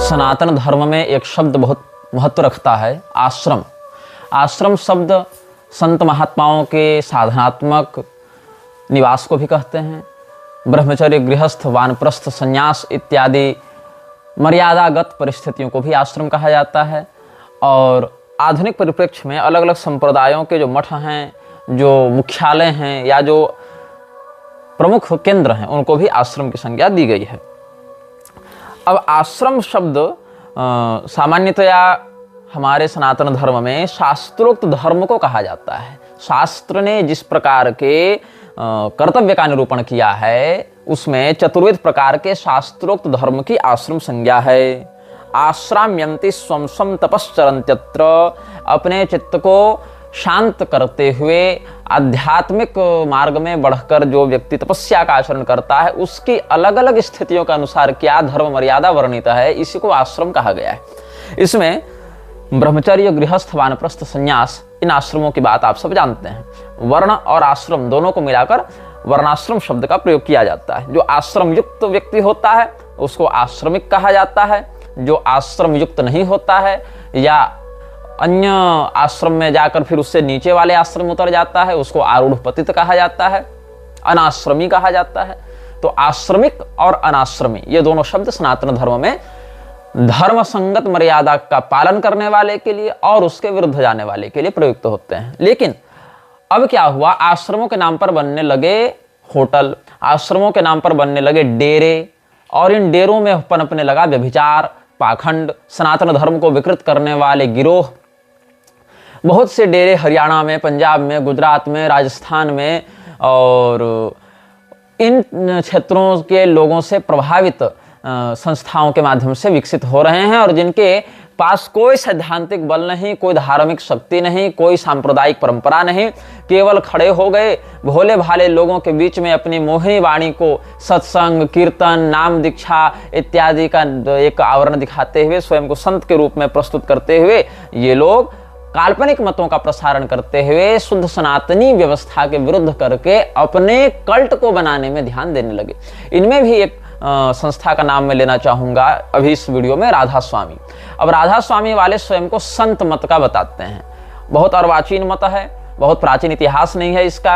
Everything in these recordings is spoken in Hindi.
सनातन धर्म में एक शब्द बहुत महत्व रखता है, आश्रम। आश्रम शब्द संत महात्माओं के साधनात्मक निवास को भी कहते हैं। ब्रह्मचर्य, गृहस्थ, वानप्रस्थ, संन्यास इत्यादि मर्यादागत परिस्थितियों को भी आश्रम कहा जाता है। और आधुनिक परिप्रेक्ष्य में अलग अलग संप्रदायों के जो मठ हैं, जो मुख्यालय हैं या जो प्रमुख केंद्र हैं, उनको भी आश्रम की संज्ञा दी गई है। अब आश्रम शब्द सामान्यतया हमारे सनातन धर्म में शास्त्रोक्त धर्म को कहा जाता है। शास्त्र ने जिस प्रकार के कर्तव्य का निरूपण किया है, उसमें चतुर्विध प्रकार के शास्त्रोक्त धर्म की आश्रम संज्ञा है। आश्राम्यन्ति स्वं स्वं तपश्चरन्त्यत्र, अपने चित्त को शांत करते हुए आध्यात्मिक मार्ग में बढ़कर जो व्यक्ति तपस्या का आचरण करता है, उसकी अलग अलग स्थितियों के अनुसार क्या धर्म मर्यादा वर्णित है, इसी को आश्रम कहा गया है। इसमें ब्रह्मचर्य, गृहस्थ, वानप्रस्थ, संन्यास, इन आश्रमों की बात आप सब जानते हैं। वर्ण और आश्रम दोनों को मिलाकर वर्णाश्रम शब्द का प्रयोग किया जाता है। जो आश्रम युक्त व्यक्ति होता है उसको आश्रमिक कहा जाता है। जो आश्रम युक्त नहीं होता है या अन्य आश्रम में जाकर फिर उससे नीचे वाले आश्रम में उतर जाता है, उसको आरूढ़ पतित कहा जाता है, अनाश्रमी कहा जाता है। तो आश्रमिक और अनाश्रमी ये दोनों शब्द सनातन धर्म में धर्म संगत मर्यादा का पालन करने वाले के लिए और उसके विरुद्ध जाने वाले के लिए प्रयुक्त होते हैं। लेकिन अब क्या हुआ, आश्रमों के नाम पर बनने लगे होटल, आश्रमों के नाम पर बनने लगे डेरे, और इन डेरों में पनपने लगा व्यभिचार, पाखंड, सनातन धर्म को विकृत करने वाले गिरोह। बहुत से डेरे हरियाणा में, पंजाब में, गुजरात में, राजस्थान में और इन क्षेत्रों के लोगों से प्रभावित संस्थाओं के माध्यम से विकसित हो रहे हैं, और जिनके पास कोई सैद्धांतिक बल नहीं, कोई धार्मिक शक्ति नहीं, कोई सांप्रदायिक परंपरा नहीं, केवल खड़े हो गए भोले भाले लोगों के बीच में अपनी मोहिनी वाणी को सत्संग, कीर्तन, नाम दीक्षा इत्यादि का एक आवरण दिखाते हुए, स्वयं को संत के रूप में प्रस्तुत करते हुए ये लोग काल्पनिक मतों का प्रसारण करते हुए शुद्ध सनातनी व्यवस्था के विरुद्ध करके अपने कल्ट को बनाने में ध्यान देने लगे। इनमें भी एक संस्था का नाम मैं लेना चाहूंगा अभी इस वीडियो में, राधा स्वामी। अब राधा स्वामी वाले स्वयं को संत मत का बताते हैं। बहुत अर्वाचीन मत है, बहुत प्राचीन इतिहास नहीं है इसका,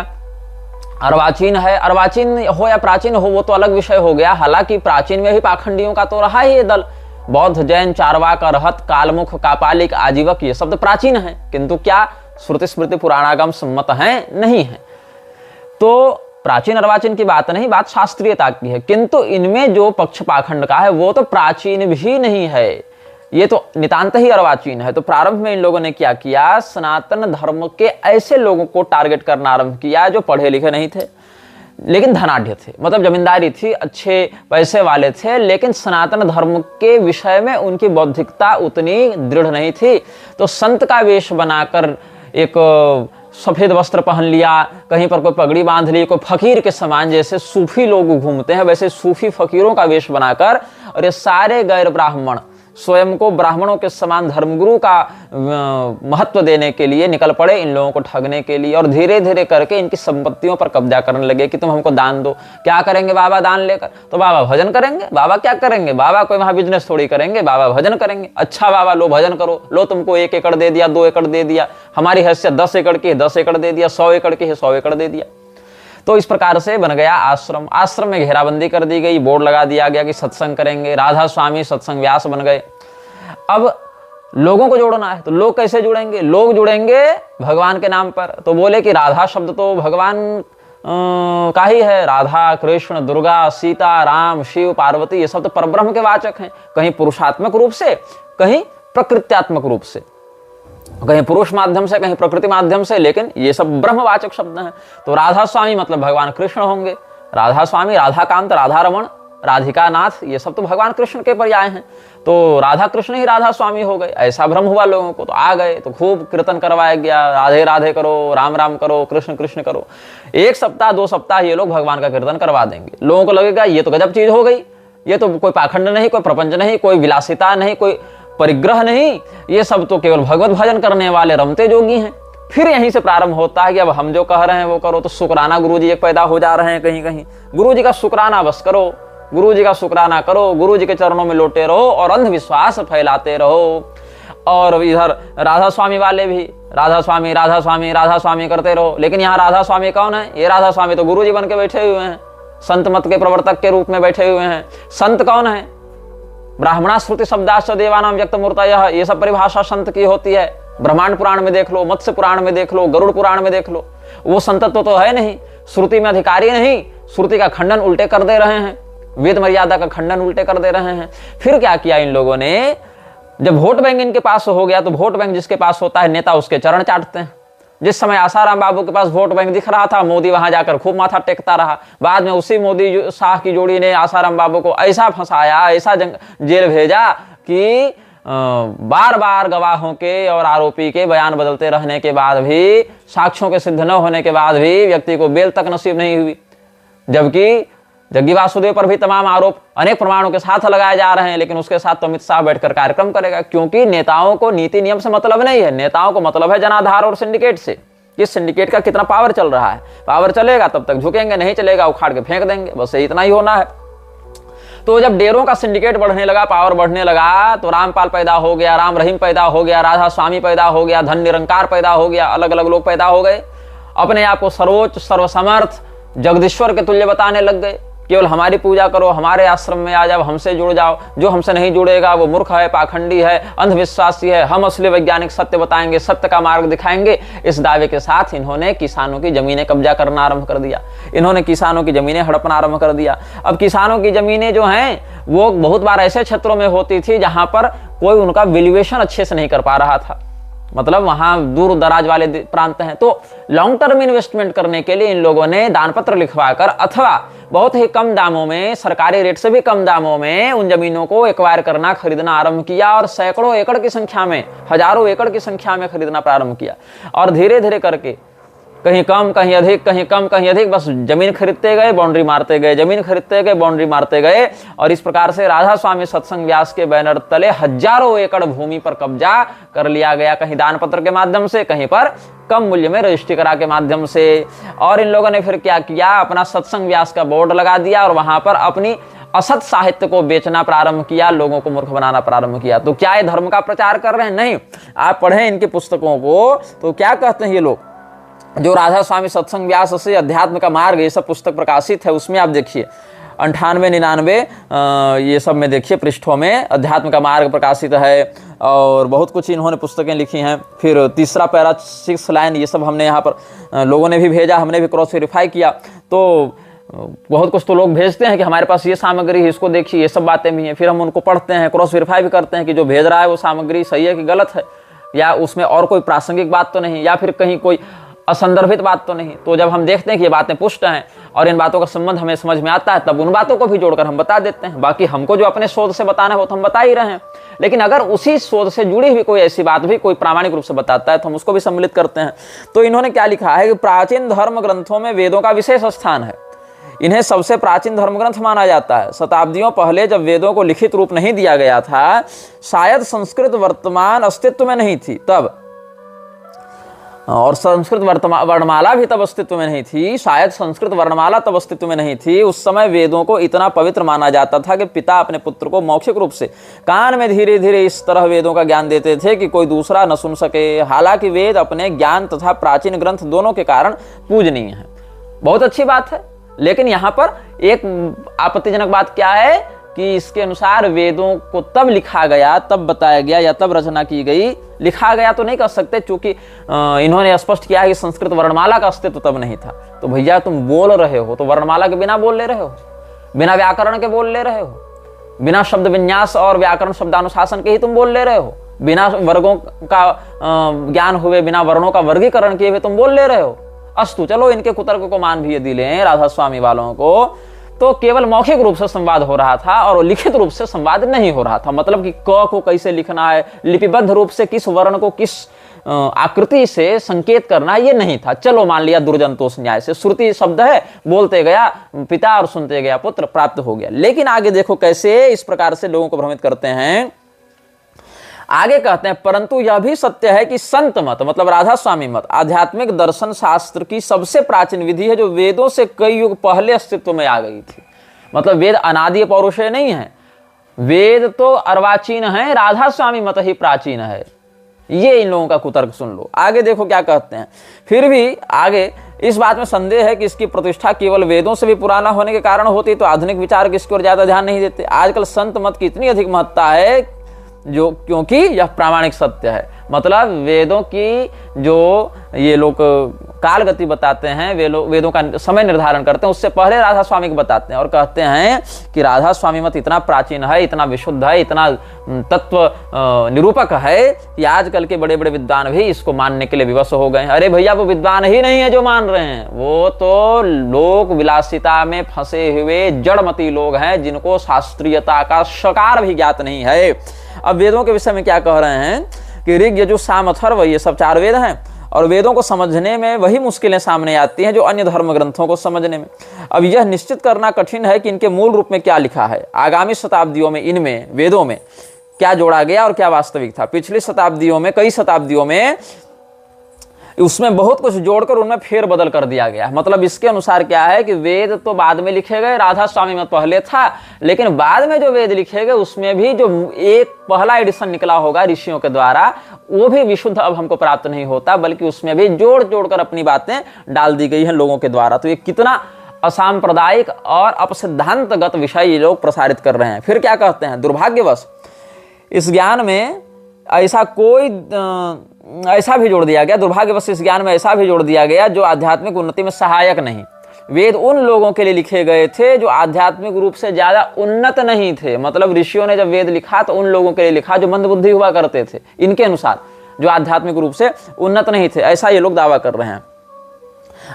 अर्वाचीन है। अर्वाचीन हो या प्राचीन हो वो तो अलग विषय हो गया। हालांकि प्राचीन में भी पाखंडियों का तो रहा ही ये दल। बौद्ध, जैन, चारवाक, अरहत, कालमुख, कापालिक, आजीवक ये शब्द प्राचीन है, किंतु क्या श्रुति स्मृति पुराणागम सम्मत हैं? नहीं है। तो प्राचीन अर्वाचीन की बात नहीं, बात शास्त्रीयता की है। किंतु इनमें जो पक्ष पाखंड का है वो तो प्राचीन भी नहीं है, ये तो नितांत ही अर्वाचीन है। तो प्रारंभ में इन लोगों ने क्या किया, सनातन धर्म के ऐसे लोगों को टारगेट करना आरंभ किया जो पढ़े लिखे नहीं थे लेकिन धनाढ्य थे, मतलब जमींदारी थी, अच्छे पैसे वाले थे, लेकिन सनातन धर्म के विषय में उनकी बौद्धिकता उतनी दृढ़ नहीं थी। तो संत का वेश बनाकर एक सफेद वस्त्र पहन लिया, कहीं पर कोई पगड़ी बांध ली, कोई फकीर के समान, जैसे सूफी लोग घूमते हैं वैसे सूफी फकीरों का वेश बनाकर, और ये सारे गैर ब्राह्मण स्वयं को ब्राह्मणों के समान धर्मगुरु का महत्व देने के लिए निकल पड़े इन लोगों को ठगने के लिए। और धीरे धीरे करके इनकी संपत्तियों पर कब्जा करने लगे कि तुम हमको दान दो। क्या करेंगे बाबा दान लेकर? तो बाबा भजन करेंगे। बाबा क्या करेंगे? बाबा कोई वहां बिजनेस थोड़ी करेंगे, बाबा भजन करेंगे। अच्छा बाबा लो भजन करो, लो तुमको 1 एकड़ दे दिया, 2 एकड़ दे दिया, हमारी हैसियत 10 एकड़ की है 10 एकड़ दे दिया, 100 एकड़ की है 100 एकड़ दे दिया। तो इस प्रकार से बन गया आश्रम। आश्रम में घेराबंदी कर दी गई, बोर्ड लगा दिया गया कि सत्संग करेंगे। राधा स्वामी सत्संग व्यास बन गए। अब लोगों को जोड़ना है तो लोग कैसे जुड़ेंगे? लोग जुड़ेंगे भगवान के नाम पर। तो बोले कि राधा शब्द तो भगवान का ही है। राधा, कृष्ण, दुर्गा, सीता, राम, शिव, पार्वती ये सब तो परब्रह्म के वाचक हैं, कहीं पुरुषात्मक रूप से, कहीं प्रकृत्यात्मक रूप से, कहीं पुरुष माध्यम से, कहीं प्रकृति माध्यम से, लेकिन ये सब ब्रह्मवाचक शब्द हैं। तो राधा स्वामी मतलब भगवान कृष्ण होंगे। राधा स्वामी, राधाकांत, राधा रमण, राधिका नाथ ये सब तो भगवान कृष्ण के पर्याय हैं। तो राधा कृष्ण ही राधा स्वामी हो गए, ऐसा भ्रम हुआ लोगों को। तो आ गए तो खूब कीर्तन करवाया गया, राधे राधे करो, राम राम करो, कृष्ण कृष्ण करो। 1 सप्ताह 2 सप्ताह ये लोग भगवान का कीर्तन करवा देंगे। लोगों को लगेगा ये तो गजब चीज हो गई, ये तो कोई पाखंड नहीं, कोई प्रपंच नहीं, कोई विलासिता नहीं, कोई परिग्रह नहीं, ये सब तो केवल भगवत भजन करने वाले रमते जोगी हैं। फिर यहीं से प्रारंभ होता है कि अब हम जो कह रहे हैं वो करो। तो शुक्राना गुरुजी एक पैदा हो जा रहे हैं कहीं कहीं। गुरुजी का शुक्राना बस करो, गुरु जी का शुक्राना करो, गुरु जी के चरणों में लोटे रहो और अंधविश्वास फैलाते रहो। और इधर राधा स्वामी वाले भी राधा स्वामी राधा स्वामी राधा स्वामी करते रहो, लेकिन यहाँ राधा स्वामी कौन है? ये राधा स्वामी तो गुरु जी बन के बैठे हुए हैं, संत मत के प्रवर्तक के रूप में बैठे हुए हैं। संत कौन है? ब्राह्मणा श्रुति शब्दाश्च देवानाम व्यक्त मूर्तयः, ये सब परिभाषा संत की होती है। ब्रह्मांड पुराण में देख लो, मत्स्य पुराण में देख लो, गरुड़ पुराण में देख लो, वो संतत्व तो है नहीं, श्रुति में अधिकारी नहीं, श्रुति का खंडन उल्टे कर दे रहे हैं, वेद मर्यादा का खंडन उल्टे कर दे रहे हैं। फिर क्या किया इन लोगों ने? जब वोट बैंक इनके पास हो गया तो वोट बैंक जिसके पास होता है नेता उसके चरण चाटते हैं। जिस समय आसाराम बाबू के पास वोट बैंक दिख रहा था, मोदी वहां जाकर खूब माथा टेकता रहा। बाद में उसी मोदी शाह की जोड़ी ने आसाराम बाबू को ऐसा फंसाया, ऐसा जेल भेजा कि बार बार गवाहों के और आरोपी के बयान बदलते रहने के बाद भी, साक्ष्यों के सिद्ध न होने के बाद भी व्यक्ति को बेल तक नसीब नहीं हुई। जबकि जग्गी वासुदेव पर भी तमाम आरोप अनेक प्रमाणों के साथ लगाए जा रहे हैं, लेकिन उसके साथ तो अमित शाह बैठकर कार्यक्रम करेगा, क्योंकि नेताओं को नीति नियम से मतलब नहीं है। नेताओं को मतलब है जनाधार और सिंडिकेट से, कि सिंडिकेट का कितना पावर चल रहा है। पावर चलेगा तब तक झुकेंगे, नहीं चलेगा उखाड़ के फेंक देंगे, बस इतना ही होना है। तो जब डेरों का सिंडिकेट बढ़ने लगा, पावर बढ़ने लगा, तो रामपाल पैदा हो गया, राम रहीम पैदा हो गया, राधा स्वामी पैदा हो गया, धन निरंकार पैदा हो गया, अलग अलग लोग पैदा हो गए। अपने आप को सर्वोच्च सर्वसमर्थ जगदीश्वर के तुल्य बताने लग गए। केवल हमारी पूजा करो, हमारे आश्रम में आ जाओ, हमसे जुड़ जाओ, जो हमसे नहीं जुड़ेगा वो मूर्ख है, पाखंडी है, अंधविश्वासी है, हम असली वैज्ञानिक सत्य बताएंगे, सत्य का मार्ग दिखाएंगे। इस दावे के साथ इन्होंने किसानों की जमीनें कब्जा करना आरंभ कर दिया, इन्होंने किसानों की जमीनें हड़पना आरंभ कर दिया। अब किसानों की जमीनें जो हैं वो बहुत बार ऐसे क्षेत्रों में होती थी जहां पर कोई उनका वैल्यूएशन अच्छे से नहीं कर पा रहा था, मतलब वहां दूर दराज वाले प्रांत हैं। तो लॉन्ग टर्म इन्वेस्टमेंट करने के लिए इन लोगों ने दान पत्र लिखवाकर अथवा बहुत ही कम दामों में, सरकारी रेट से भी कम दामों में उन जमीनों को एक्वायर करना, खरीदना आरंभ किया और सैकड़ों एकड़ की संख्या में, हजारों एकड़ की संख्या में खरीदना प्रारंभ किया। और धीरे धीरे करके कहीं कम कहीं अधिक, कहीं कम कहीं अधिक, बस जमीन खरीदते गए, बाउंड्री मारते गए, जमीन खरीदते गए, बाउंड्री मारते गए। और इस प्रकार से राधा स्वामी सत्संग व्यास के बैनर तले हजारों एकड़ भूमि पर कब्जा कर लिया गया, कहीं दान पत्र के माध्यम से, कहीं पर कम मूल्य में रजिस्ट्री करा के माध्यम से। और इन लोगों ने फिर क्या किया? अपना सत्संग व्यास का बोर्ड लगा दिया और वहां पर अपनी असत साहित्य को बेचना प्रारंभ किया, लोगों को मूर्ख बनाना प्रारंभ किया। तो क्या ये धर्म का प्रचार कर रहे हैं? नहीं। आप पढ़ें इनकी पुस्तकों को तो क्या कहते हैं ये लोग, जो राधा स्वामी सत्संग व्यास से अध्यात्म का मार्ग ये सब पुस्तक प्रकाशित है, उसमें आप देखिए 98, 99 ये सब में देखिए पृष्ठों में अध्यात्म का मार्ग प्रकाशित है और बहुत कुछ इन्होंने पुस्तकें लिखी हैं। फिर तीसरा पैरा, 6 लाइन, ये सब हमने यहाँ पर लोगों ने भी भेजा, हमने भी क्रॉस वेरीफाई किया। तो बहुत कुछ तो लोग भेजते हैं कि हमारे पास ये सामग्री है, इसको देखिए, ये सब बातें भी हैं। फिर हम उनको पढ़ते हैं, क्रॉस वेरीफाई भी करते हैं कि जो भेज रहा है वो सामग्री सही है कि गलत है, या उसमें और कोई प्रासंगिक बात तो नहीं, या फिर कहीं कोई असंदर्भित बात तो नहीं। तो जब हम देखते हैं कि ये बातें पुष्ट हैं और इन बातों का संबंध हमें समझ में आता है, तब उन बातों को भी जोड़कर हम बता देते हैं। बाकी हमको जो अपने शोध से बताना है वो तो हम बता ही रहे हैं, लेकिन अगर उसी शोध से जुड़ी हुई कोई ऐसी बात भी कोई प्रामाणिक रूप से बताता है तो हम उसको भी सम्मिलित करते हैं। तो इन्होंने क्या लिखा है कि प्राचीन धर्म ग्रंथों में वेदों का विशेष स्थान है, इन्हें सबसे प्राचीन धर्म ग्रंथ माना जाता है। शताब्दियों पहले जब वेदों को लिखित रूप नहीं दिया गया था, शायद संस्कृत वर्तमान अस्तित्व में नहीं थी तब, और संस्कृत वर्णमाला भी तब अस्तित्व में नहीं थी, शायद संस्कृत वर्णमाला तब अस्तित्व में नहीं थी। उस समय वेदों को इतना पवित्र माना जाता था कि पिता अपने पुत्र को मौखिक रूप से कान में धीरे धीरे इस तरह वेदों का ज्ञान देते थे कि कोई दूसरा न सुन सके। हालांकि वेद अपने ज्ञान तथा प्राचीन ग्रंथ दोनों के कारण पूजनीय है। बहुत अच्छी बात है, लेकिन यहाँ पर एक आपत्तिजनक बात क्या है कि इसके अनुसार वेदों को तब लिखा गया, तब बताया गया या तब रचना की गई, लिखा गया तो नहीं कह सकते, क्योंकि इन्होंने स्पष्ट किया है कि संस्कृत वर्णमाला का अस्तित्व तब नहीं था। तो भैया तुम बोल रहे हो तो वर्णमाला के बिना बोल ले रहे हो, बिना व्याकरण के बोल ले रहे हो, बिना शब्द विन्यास और व्याकरण शब्दानुशासन के ही तुम बोल ले रहे हो, बिना वर्गों का ज्ञान हुए, बिना वर्णों का वर्गीकरण किए हुए तुम बोल ले रहे हो। अस्तु, चलो इनके कुतर्क को मान भी यदि लें राधा स्वामी वालों को, तो केवल मौखिक रूप से संवाद हो रहा था और लिखित रूप से संवाद नहीं हो रहा था। मतलब कि क को कैसे लिखना है, लिपिबद्ध रूप से किस वर्ण को किस आकृति से संकेत करना, ये नहीं था। चलो मान लिया दुर्जनतोष न्याय से, श्रुति शब्द है, बोलते गया पिता और सुनते गया पुत्र, प्राप्त हो गया। लेकिन आगे देखो कैसे इस प्रकार से लोगों को भ्रमित करते हैं। आगे कहते हैं, परंतु यह भी सत्य है कि संत मत, मतलब राधा स्वामी मत, आध्यात्मिक दर्शन शास्त्र की सबसे प्राचीन विधि है जो वेदों से कई युग पहले अस्तित्व में आ गई थी। मतलब वेद अनादि पौरुषेय नहीं है, वेद तो अर्वाचीन है, राधा स्वामी मत ही प्राचीन है। ये इन लोगों का कुतर्क सुन लो। आगे देखो क्या कहते हैं। फिर भी आगे इस बात में संदेह है कि इसकी प्रतिष्ठा केवल वेदों से भी पुराना होने के कारण होती, तो आधुनिक विचारक इसकी ओर ज्यादा ध्यान नहीं देते। आजकल संत मत की इतनी अधिक महत्ता है जो, क्योंकि यह प्रामाणिक सत्य है। मतलब वेदों की जो ये लोग काल गति बताते हैं, वे लोग वेदों का समय निर्धारण करते हैं, उससे पहले राधा स्वामी को बताते हैं और कहते हैं कि राधा स्वामी मत इतना प्राचीन है, इतना विशुद्ध है, इतना तत्व निरूपक है कि आजकल के बड़े बड़े विद्वान भी इसको मानने के लिए विवश हो गए हैं। अरे भैया, वो विद्वान ही नहीं है जो मान रहे हैं, वो तो लोक विलासिता में फंसे हुए जड़मती लोग हैं जिनको शास्त्रीयता का शकार भी ज्ञात नहीं है। अब वेदों के विषय में क्या कह रहे हैं कि ऋग, यजुः, साम, अथर्व ये सब 4 वेद हैं और वेदों को समझने में वही मुश्किलें सामने आती हैं जो अन्य धर्म ग्रंथों को समझने में। अब यह निश्चित करना कठिन है कि इनके मूल रूप में क्या लिखा है, आगामी शताब्दियों में इनमें वेदों में क्या जोड़ा गया और क्या वास्तविक था। पिछली शताब्दियों में, कई शताब्दियों में उसमें बहुत कुछ जोड़कर उनमें फेर बदल कर दिया गया। मतलब इसके अनुसार क्या है कि वेद तो बाद में लिखे गए, राधा स्वामी मत पहले था, लेकिन बाद में जो वेद लिखे गए उसमें भी जो एक पहला एडिशन निकला होगा ऋषियों के द्वारा, वो भी विशुद्ध अब हमको प्राप्त नहीं होता, बल्कि उसमें भी जोड़ जोड़ कर अपनी बातें डाल दी गई हैं लोगों के द्वारा। तो ये कितना असांप्रदायिक और अपसिद्धांतगत विषय ये लोग प्रसारित कर रहे हैं। फिर क्या कहते हैं, दुर्भाग्यवश इस ज्ञान में ऐसा भी जोड़ दिया गया, दुर्भाग्यवश इस ज्ञान में ऐसा भी जोड़ दिया गया जो आध्यात्मिक उन्नति में सहायक नहीं। वेद उन लोगों के लिए लिखे गए थे जो आध्यात्मिक रूप से ज्यादा उन्नत नहीं थे। मतलब ऋषियों ने जब वेद लिखा तो उन लोगों के लिए लिखा जो मंदबुद्धि हुआ करते थे, इनके अनुसार, जो आध्यात्मिक रूप से उन्नत नहीं थे, ऐसा ये लोग दावा कर रहे हैं।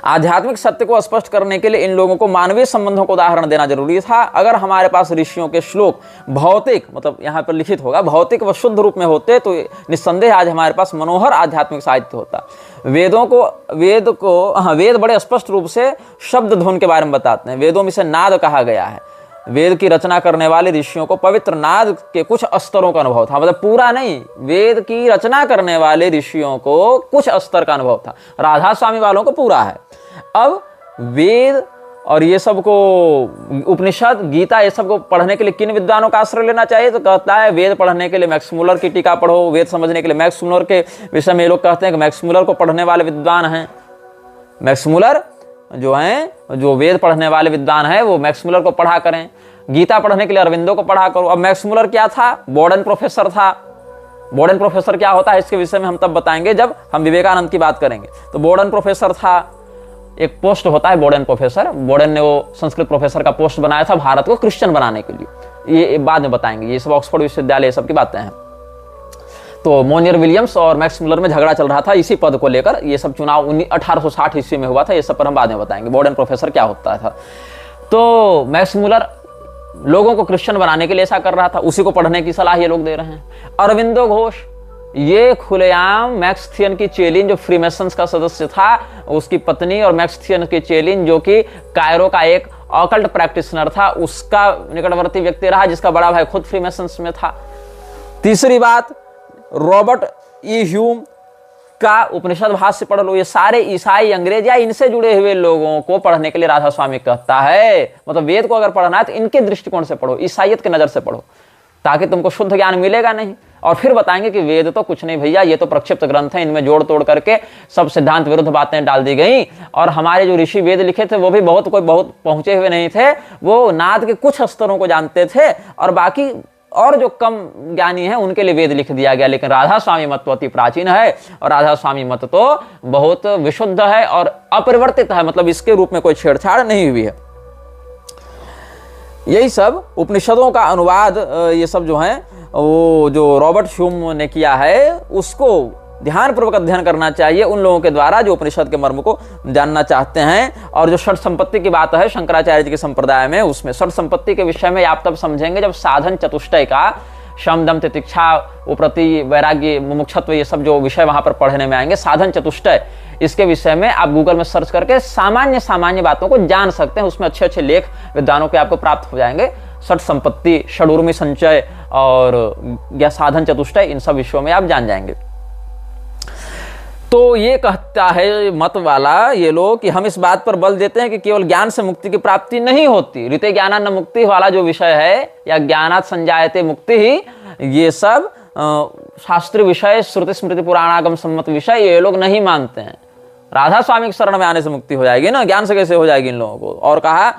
आध्यात्मिक सत्य को स्पष्ट करने के लिए इन लोगों को मानवीय संबंधों को उदाहरण देना जरूरी था। अगर हमारे पास ऋषियों के श्लोक भौतिक, मतलब यहाँ पर लिखित होगा, भौतिक व शुद्ध रूप में होते तो निस्संदेह आज हमारे पास मनोहर आध्यात्मिक साहित्य होता। वेद बड़े स्पष्ट रूप से शब्द धुन के बारे में बताते हैं। वेदों में से नाद कहा गया है। वेद की रचना करने वाले ऋषियों को पवित्र नाद के कुछ स्तरों का अनुभव था, मतलब पूरा नहीं, वेद की रचना करने वाले ऋषियों को कुछ स्तर का अनुभव था, राधा स्वामी वालों को पूरा है। अब वेद और ये सब को, उपनिषद, गीता, ये सब को पढ़ने के लिए किन विद्वानों का आश्रय लेना चाहिए, तो कहता है वेद पढ़ने के लिए मैक्स मुलर की टीका पढ़ो, वेद समझने के लिए मैक्स मुलर के विषय में ये लोग कहते हैं कि मैक्स मुलर को पढ़ने वाले विद्वान हैं। मैक्स मुलर जो हैं, जो वेद पढ़ने वाले विद्वान हैं, वो मैक्स मुलर को पढ़ा करें। गीता पढ़ने के लिए अरविंदो को पढ़ा करो। अब मैक्स मुलर क्या था, बोर्डन प्रोफेसर था। बोर्डन प्रोफेसर क्या होता है इसके विषय में हम तब बताएंगे जब हम विवेकानंद की बात करेंगे। तो बोर्डन प्रोफेसर था, एक पोस्ट होता है बोर्डन प्रोफेसर। बोर्डन ने वो संस्कृत प्रोफेसर का पोस्ट बनाया था भारत को क्रिश्चियन बनाने के लिए, ये बाद में बताएंगे। ये सब ऑक्सफोर्ड विश्वविद्यालय सब की बातें हैं। तो मोनियर विलियम्स और मैक्स मुलर में झगड़ा चल रहा था इसी पद को लेकर। ये सब चुनाव 1860 ईस्वी में हुआ था। ये सब पर हम बाद में बताएंगे बोर्डन प्रोफेसर क्या होता था। तो मैक्स मुलर लोगों को क्रिश्चियन बनाने के लिए ऐसा कर रहा था, उसी को पढ़ने की सलाह ये लोग दे रहे हैं। अरविंदो घोष ये खुलेआम मैक्स थियन की चेलिन, जो फ्रीमेसन्स का सदस्य था, उसकी पत्नी, और मैक्स थियन की चेलिन जो कि कायरो का एक ऑकल्ट प्रैक्टिशनर था, उसका निकटवर्ती व्यक्ति रहा, जिसका बड़ा भाई खुद फ्रीमेसन्स में था। तीसरी बात, रॉबर्ट ई ह्यूम का उपनिषद भाष्य पढ़ लो। ये सारे ईसाई, अंग्रेज या इनसे जुड़े हुए लोगों को पढ़ने के लिए राधा स्वामी कहता है। मतलब वेद को अगर पढ़ना है तो इनके दृष्टिकोण से पढ़ो, ईसाइयत की नजर से पढ़ो, ताकि तुमको शुद्ध ज्ञान मिलेगा नहीं। और फिर बताएंगे कि वेद तो कुछ नहीं भैया, ये तो प्रक्षिप्त ग्रंथ है, इनमें जोड़ तोड़ करके सब सिद्धांत विरुद्ध बातें डाल दी गई। और हमारे जो ऋषि वेद लिखे थे वो भी बहुत पहुंचे हुए नहीं थे, वो नाद के कुछ स्तरों को जानते थे, और बाकी और जो कम ज्ञानी है उनके लिए वेद लिख दिया गया। लेकिन राधा स्वामी मत तो अति प्राचीन है, और राधा स्वामी मत तो बहुत विशुद्ध है और अपरिवर्तित है, मतलब इसके रूप में कोई छेड़छाड़ नहीं हुई है। यही सब उपनिषदों का अनुवाद, ये सब जो है वो जो रॉबर्ट ह्यूम ने किया है, उसको ध्यानपूर्वक अध्ययन करना चाहिए उन लोगों के द्वारा जो उपनिषद के मर्म को जानना चाहते हैं। और जो षट संपत्ति की बात है शंकराचार्य जी के संप्रदाय में, उसमें षट संपत्ति के विषय में आप तब समझेंगे जब साधन चतुष्टय का, शम दम तितिक्षा उप्रति वैराग्य मुमुक्षत्व, ये सब जो विषय वहां पर पढ़ने में आएंगे, साधन चतुष्टय, इसके विषय में आप गूगल में सर्च करके सामान्य बातों को जान सकते हैं। उसमें अच्छे अच्छे लेख विद्वानों के आपको प्राप्त हो जाएंगे। षट संपत्ति, षडूर्मी संचय और या साधन चतुष्टय, इन सब विषयों में आप जान जाएंगे। तो ये कहता है मत वाला ये लोग कि हम इस बात पर बल देते हैं कि केवल ज्ञान से मुक्ति की प्राप्ति नहीं होती, ऋते ज्ञाना न मुक्ति वाला जो विषय है या ज्ञानात् संजायते मुक्ति ही, ये सब शास्त्रीय विषय, श्रुति स्मृति पुराणागम सम्मत विषय ये लोग नहीं मानते हैं। राधा स्वामी की शरण में आने से मुक्ति हो जाएगी ना, ज्ञान से कैसे हो जाएगी इन लोगों को। और कहा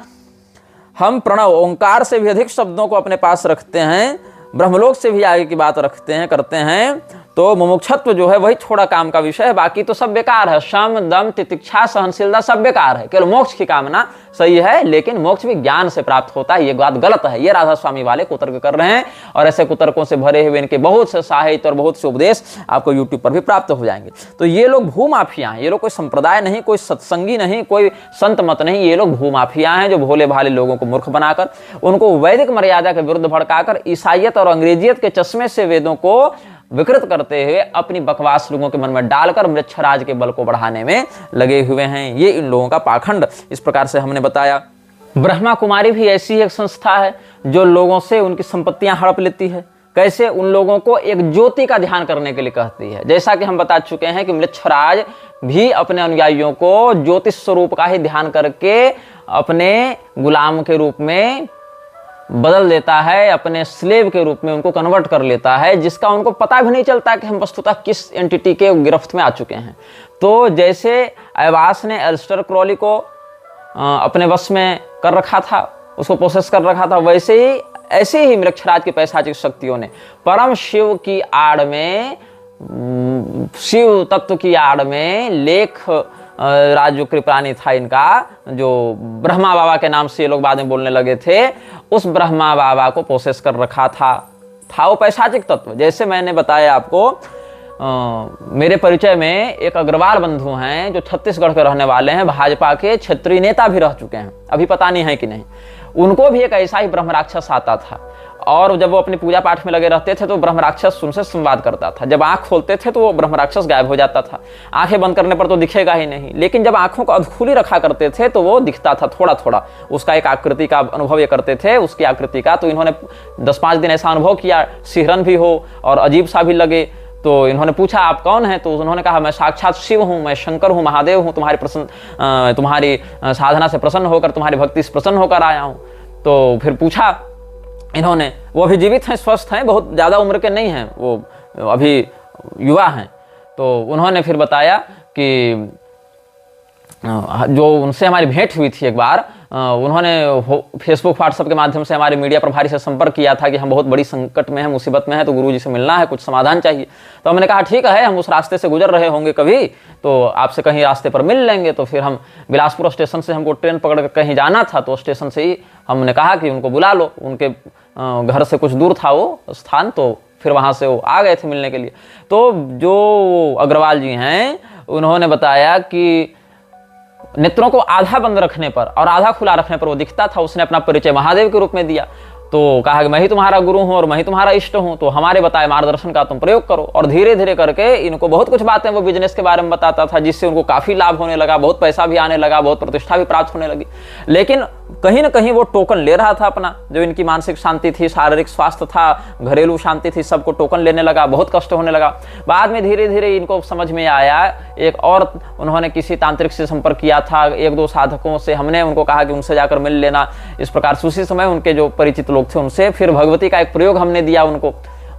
हम प्रणव ओंकार से भी अधिक शब्दों को अपने पास रखते हैं, ब्रह्मलोक से भी आगे की बात रखते हैं, करते हैं, तो मुमुक्षत्व जो है वही थोड़ा काम का विषय है, बाकी तो सब बेकार है। शम दम तितिक्षा सहनशीलता सब बेकार है, केवल मोक्ष की कामना सही है, लेकिन मोक्ष भी ज्ञान से प्राप्त होता है, ये बात गलत है। ये राधा स्वामी वाले कुतर्क कर रहे हैं, और ऐसे कुतर्कों से भरे हुए इनके बहुत से साहित्य और बहुत से उपदेश आपको यूट्यूब पर भी प्राप्त हो जाएंगे। तो ये लोग भूमाफिया हैं, ये लोग कोई संप्रदाय नहीं, कोई सत्संगी नहीं, कोई संत मत नहीं, ये लोग भूमाफिया हैं जो भोले भाले लोगों को मूर्ख बनाकर, उनको वैदिक मर्यादा के विरुद्ध भड़काकर ईसाइयत और अंग्रेजियत के चश्मे से वेदों को विकृत करते हुए अपनी बकवास लोगों के मन में डालकर मृच्छराज के बल को बढ़ाने में लगे हुए हैं। ये इन लोगों का पाखंड इस प्रकार से हमने बताया। ब्रह्मा कुमारी भी ऐसी एक संस्था है जो लोगों से उनकी संपत्तियां हड़प लेती है। कैसे? उन लोगों को एक ज्योति का ध्यान करने के लिए कहती है। जैसा कि हम बता चुके हैं कि मृच्छराज भी अपने अनुयायियों को ज्योतिष स्वरूप का ही ध्यान करके अपने गुलाम के रूप में बदल देता है, अपने स्लेव के रूप में उनको कन्वर्ट कर लेता है, जिसका उनको पता भी नहीं चलता कि हम वस्तुतः किस एंटिटी के गिरफ्त में आ चुके हैं। तो जैसे ऐवास ने एलिस्टर क्रॉली को अपने वश में कर रखा था, उसको प्रोसेस कर रखा था, वैसे ही ऐसे ही मृक्षराज की पैशाचिक शक्तियों ने परम शिव की आड़ में, शिव तत्व की आड़ में लेख राज जो कृपाणी था इनका, जो ब्रह्मा बाबा के नाम से ये लोग बाद में बोलने लगे थे, उस ब्रह्मा बाबा को प्रोसेस कर रखा था वो पैशाचिक तत्व। जैसे मैंने बताया आपको, मेरे परिचय में एक अग्रवाल बंधु हैं जो छत्तीसगढ़ के रहने वाले हैं, भाजपा के क्षेत्रीय नेता भी रह चुके हैं, अभी पता नहीं है कि नहीं। उनको भी एक ऐसा ही ब्रह्म राक्षस आता था, और जब वो अपनी पूजा पाठ में लगे रहते थे तो ब्रह्म राक्षस उनसे संवाद करता था। जब आंख खोलते थे तो वो ब्रह्म राक्षस गायब हो जाता था, आंखें बंद करने पर तो दिखेगा ही नहीं, लेकिन जब आंखों को अधखुली रखा करते थे तो वो दिखता था थोड़ा थोड़ा, उसका एक आकृति का अनुभव ये करते थे, उसकी आकृति का। तो इन्होंने 10-5 दिन ऐसा अनुभव किया, सिहरन भी हो और अजीब सा भी लगे। तो इन्होंने पूछा आप कौन हैं? तो उन्होंने कहा मैं साक्षात शिव हूँ, मैं शंकर हूँ, महादेव हूँ, तुम्हारी साधना से प्रसन्न होकर, तुम्हारी भक्ति से प्रसन्न होकर आया हूँ। तो फिर पूछा इन्होंने, वो अभी जीवित हैं, स्वस्थ हैं, बहुत ज़्यादा उम्र के नहीं हैं, वो अभी युवा हैं। तो उन्होंने फिर बताया कि जो उनसे हमारी भेंट हुई थी एक बार, उन्होंने फेसबुक व्हाट्सएप के माध्यम से हमारे मीडिया प्रभारी से संपर्क किया था कि हम बहुत बड़ी संकट में हैं, मुसीबत में हैं, तो गुरुजी से मिलना है, कुछ समाधान चाहिए। तो हमने कहा ठीक है, हम उस रास्ते से गुजर रहे होंगे कभी, तो आपसे कहीं रास्ते पर मिल लेंगे। तो फिर हम बिलासपुर स्टेशन से, हमको ट्रेन पकड़ कर कहीं जाना था, तो स्टेशन से ही हमने कहा कि उनको बुला लो, उनके घर से कुछ दूर था वो स्थान, तो फिर वहाँ से वो आ गए थे मिलने के लिए। तो जो अग्रवाल जी हैं उन्होंने बताया कि नेत्रों को आधा बंद रखने पर और आधा खुला रखने पर वो दिखता था। उसने अपना परिचय महादेव के रूप में दिया, तो कहा कि मैं ही तुम्हारा गुरु हूं और मैं ही तुम्हारा इष्ट हूं, तो हमारे बताए मार्गदर्शन का तुम प्रयोग करो। और धीरे धीरे करके इनको बहुत कुछ बातें वो बिजनेस के बारे में बताता था, जिससे उनको काफी लाभ होने लगा, बहुत पैसा भी आने लगा, बहुत प्रतिष्ठा भी प्राप्त होने लगी। लेकिन कहीं ना कहीं वो टोकन ले रहा था अपना, जो इनकी मानसिक शांति थी, शारीरिक स्वास्थ्य था, घरेलू शांति थी, सबको टोकन लेने लगा, बहुत कष्ट होने लगा। बाद में धीरे धीरे इनको समझ में आया, एक और उन्होंने किसी तांत्रिक से संपर्क किया था, 1-2 साधकों से, हमने उनको कहा कि उनसे जाकर मिल लेना। इस प्रकार से उसी समय उनके जो परिचित लोग थे उनसे फिर भगवती का एक प्रयोग हमने दिया उनको,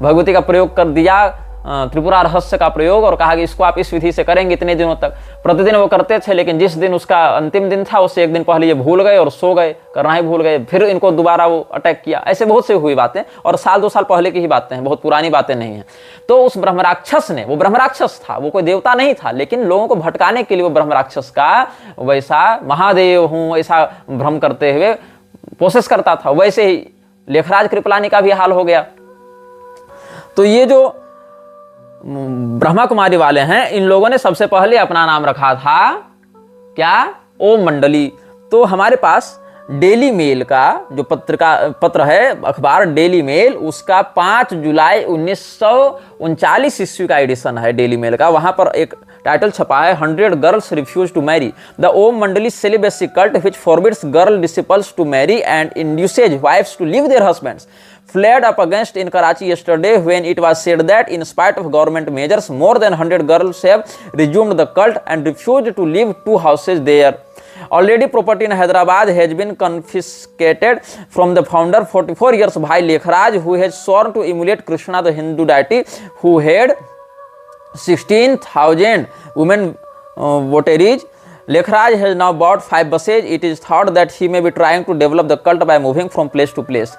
भगवती का प्रयोग कर दिया, त्रिपुरा रहस्य का प्रयोग, और कहा कि इसको आप इस विधि से करेंगे इतने दिनों तक। प्रतिदिन वो करते थे, लेकिन जिस दिन उसका अंतिम दिन था उससे एक दिन पहले ये भूल गए और सो गए, करना ही भूल गए। फिर इनको दोबारा वो अटैक किया। ऐसे बहुत से हुई बातें, और 1-2 साल पहले की ही बातें हैं, बहुत पुरानी बातें नहीं हैं। तो उस ब्रह्मराक्षस ने, वो ब्रह्मराक्षस था, वो कोई देवता नहीं था, लेकिन लोगों को भटकाने के लिए वो ब्रह्मराक्षस का वैसा महादेव हूँ ऐसा भ्रम करते हुए प्रोसेस करता था। वैसे ही लेखराज कृपलानी का भी हाल हो गया। तो ये जो ब्रह्मा कुमारी वाले हैं, इन लोगों ने सबसे पहले अपना नाम रखा था क्या? ओम मंडली। तो हमारे पास डेली मेल का जो पत्र है, अखबार डेली मेल, उसका 5 जुलाई 1939 ईस्वी का एडिशन है डेली मेल का। वहां पर एक टाइटल छपा है, 100 girls refuse to marry, the Om Mandali celibacy cult which forbids girl disciples to marry and induces wifes to leave their husbands. flared up against in Karachi yesterday when it was said that in spite of government measures, more than 100 girls have resumed the cult and refused to leave 2 houses there. Already property in Hyderabad has been confiscated from the founder, 44 years Bhai Lekhraj, who has sworn to emulate Krishna, the Hindu deity, who had 16,000 women votaries. Lekhraj has now bought 5 buses. It is thought that he may be trying to develop the cult by moving from place to place.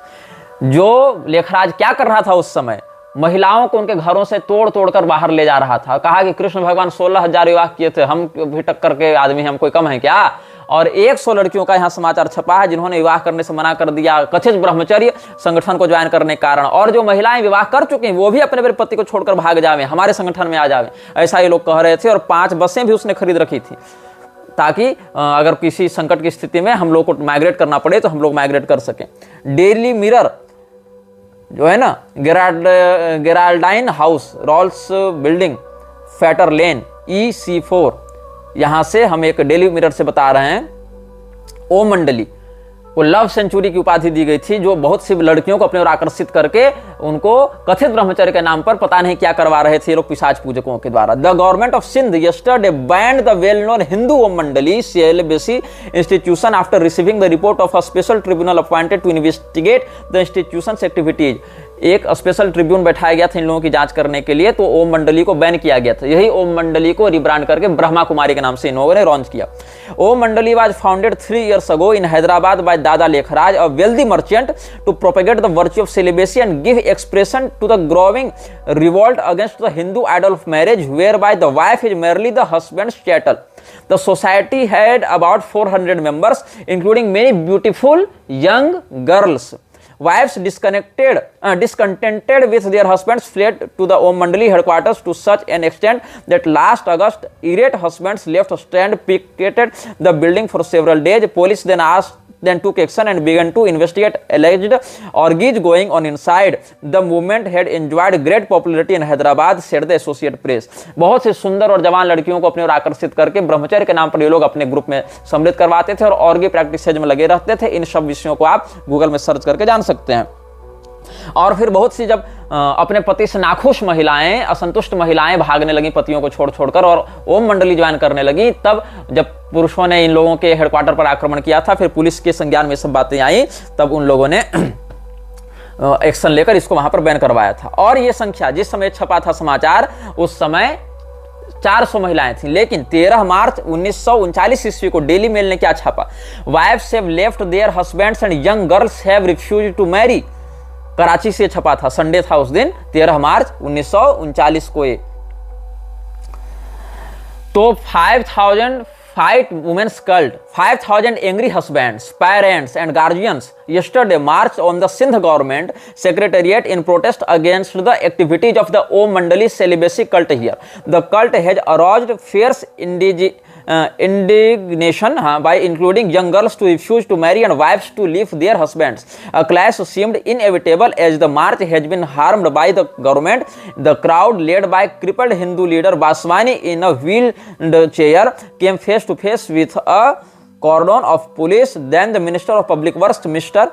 जो लेखराज क्या कर रहा था उस समय, महिलाओं को उनके घरों से तोड़ तोड़ कर बाहर ले जा रहा था। कहा कि कृष्ण भगवान 16,000 विवाह किए थे, हम भी टक्कर के आदमी, हम कोई कम है क्या? और 100 लड़कियों का यहाँ समाचार छपा है जिन्होंने विवाह करने से मना कर दिया कथित ब्रह्मचर्य संगठन को ज्वाइन करने के कारण। और जो महिलाएं विवाह कर चुकी हैं वो भी अपने मेरे पति को छोड़कर भाग जावे, हमारे संगठन में आ जावे, ऐसा ये लोग कह रहे थे। और 5 बसें भी उसने खरीद रखी थी ताकि अगर किसी संकट की स्थिति में हम लोग को माइग्रेट करना पड़े तो हम लोग माइग्रेट कर सकें। डेली मिरर जो है ना, गेराल्डाइन हाउस, रॉल्स बिल्डिंग, फैटर लेन, EC4, यहां से हम एक डेली मिरर से बता रहे हैं, ओम मंडली को लव सेंचुरी की उपाधि दी गई थी, जो बहुत सी लड़कियों को अपने ओर आकर्षित करके उनको कथित ब्रह्मचर्य के नाम पर पता नहीं क्या करवा रहे थे ये लोग पिशाच पूजकों के द्वारा। The government of Sindh yesterday banned the well known Hindu Om Mandali celibacy institution after receiving the report of a special tribunal appointed to investigate the institution's activities. एक स्पेशल ट्रिब्यून बैठाया गया था इन लोगों की जांच करने के लिए, तो ओम मंडली को बैन किया गया था। यही ओम मंडली को रिब्रांड करके ब्रह्मा कुमारी के नाम से इन लोगों ने लॉन्च किया। ओम मंडली was founded 3 years ago in Hyderabad by Dada Lekhraj, a wealthy merchant, to propagate the virtue of celibacy and give expression to the growing revolt against the Hindu idol of marriage, whereby the wife is merely the husband's chattel. The society had about 400 members, including many beautiful young girls. Wives discontented with their husbands fled to the Om Mandali headquarters to such an extent that last August, irate husbands left stand picketed the building for several days. Police then took action and began to investigate alleged orgies going on inside. The movement had enjoyed great popularity in Hyderabad, said the Associated Press. बहुत से सुंदर और जवान लड़कियों को अपने ओर आकर्षित करके ब्रह्मचर्य के नाम पर ये लोग अपने ग्रुप में सम्मिलित करवाते थे और ऑर्गी प्रैक्टिसेज में लगे रहते थे। इन सब विषयों को आप गूगल में सर्च करके जान सकते हैं। और फिर बहुत सी जब अपने पति से नाखुश महिलाएं, असंतुष्ट महिलाएं भागने लगी पतियों को छोड़ छोड़कर और ओम मंडली ज्वाइन करने लगी, तब जब पुरुषों ने इन लोगों के हेडक्वार्टर पर आक्रमण किया था, फिर पुलिस के संज्ञान में सब बातें आई, तब उन लोगों ने एक्शन लेकर इसको वहां पर बैन करवाया था। और ये संख्या जिस समय छपा था समाचार, उस समय 400 महिलाएं थी। लेकिन 13 मार्च 1939 ईस्वी को डेली मेल ने क्या छापा? Wives have left their husbands and young girls have refused to marry. Karachi से छपा था, संडे था उस दिन, 13 मार्च 1939 को ये। तो 5000 fight women's cult, 5,000 angry husbands, parents and guardians yesterday marched on the Sindh government secretariat in protest against the activities of the Om Mandali celibacy cult here. The cult has aroused fierce indignation by including young girls to refuse to marry and wives to leave their husbands. A clash seemed inevitable as the march has been harmed by the government. The crowd, led by crippled Hindu leader Baswani in a wheelchair, came face to face with a cordon of police. Then the Minister of Public Works, Mr.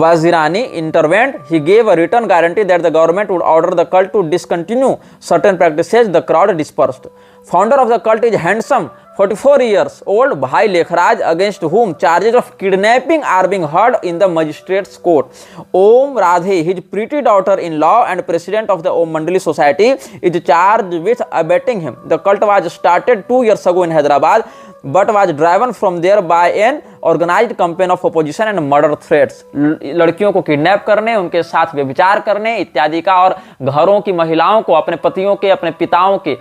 Wazirani, intervened. He gave a written guarantee that the government would order the cult to discontinue certain practices. The crowd dispersed. Founder of the cult is handsome 44 years old Bhai Lekhraj, against whom charges of kidnapping are being heard in the magistrate's court. Om Radhe, his pretty daughter-in-law and president of the Om Mandali Society, is charged with abetting him. The cult was started 2 years ago in Hyderabad, but was driven from there by an organized campaign of opposition and murder threats. लड़कियों को किडनैप करने, उनके साथ व्यभिचार करने इत्यादि का, और घरों की महिलाओं को अपने पतियों के, अपने पिताओं के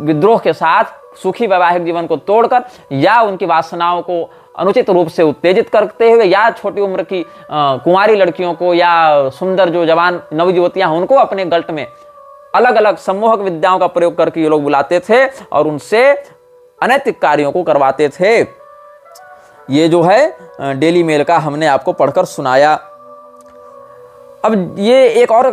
विद्रोह के साथ सुखी वैवाहिक जीवन को तोड़कर या उनकी वासनाओं को अनुचित रूप से उत्तेजित करते हुए, या छोटी उम्र की कुंवारी लड़कियों को या सुंदर जो जवान नवयुवतियां हैं उनको अपने गल्ट में अलग अलग सम्मोहक विद्याओं का प्रयोग करके ये लोग बुलाते थे और उनसे अनैतिक कार्यों को करवाते थे। ये जो है डेली मेल का हमने आपको पढ़कर सुनाया। अब ये एक और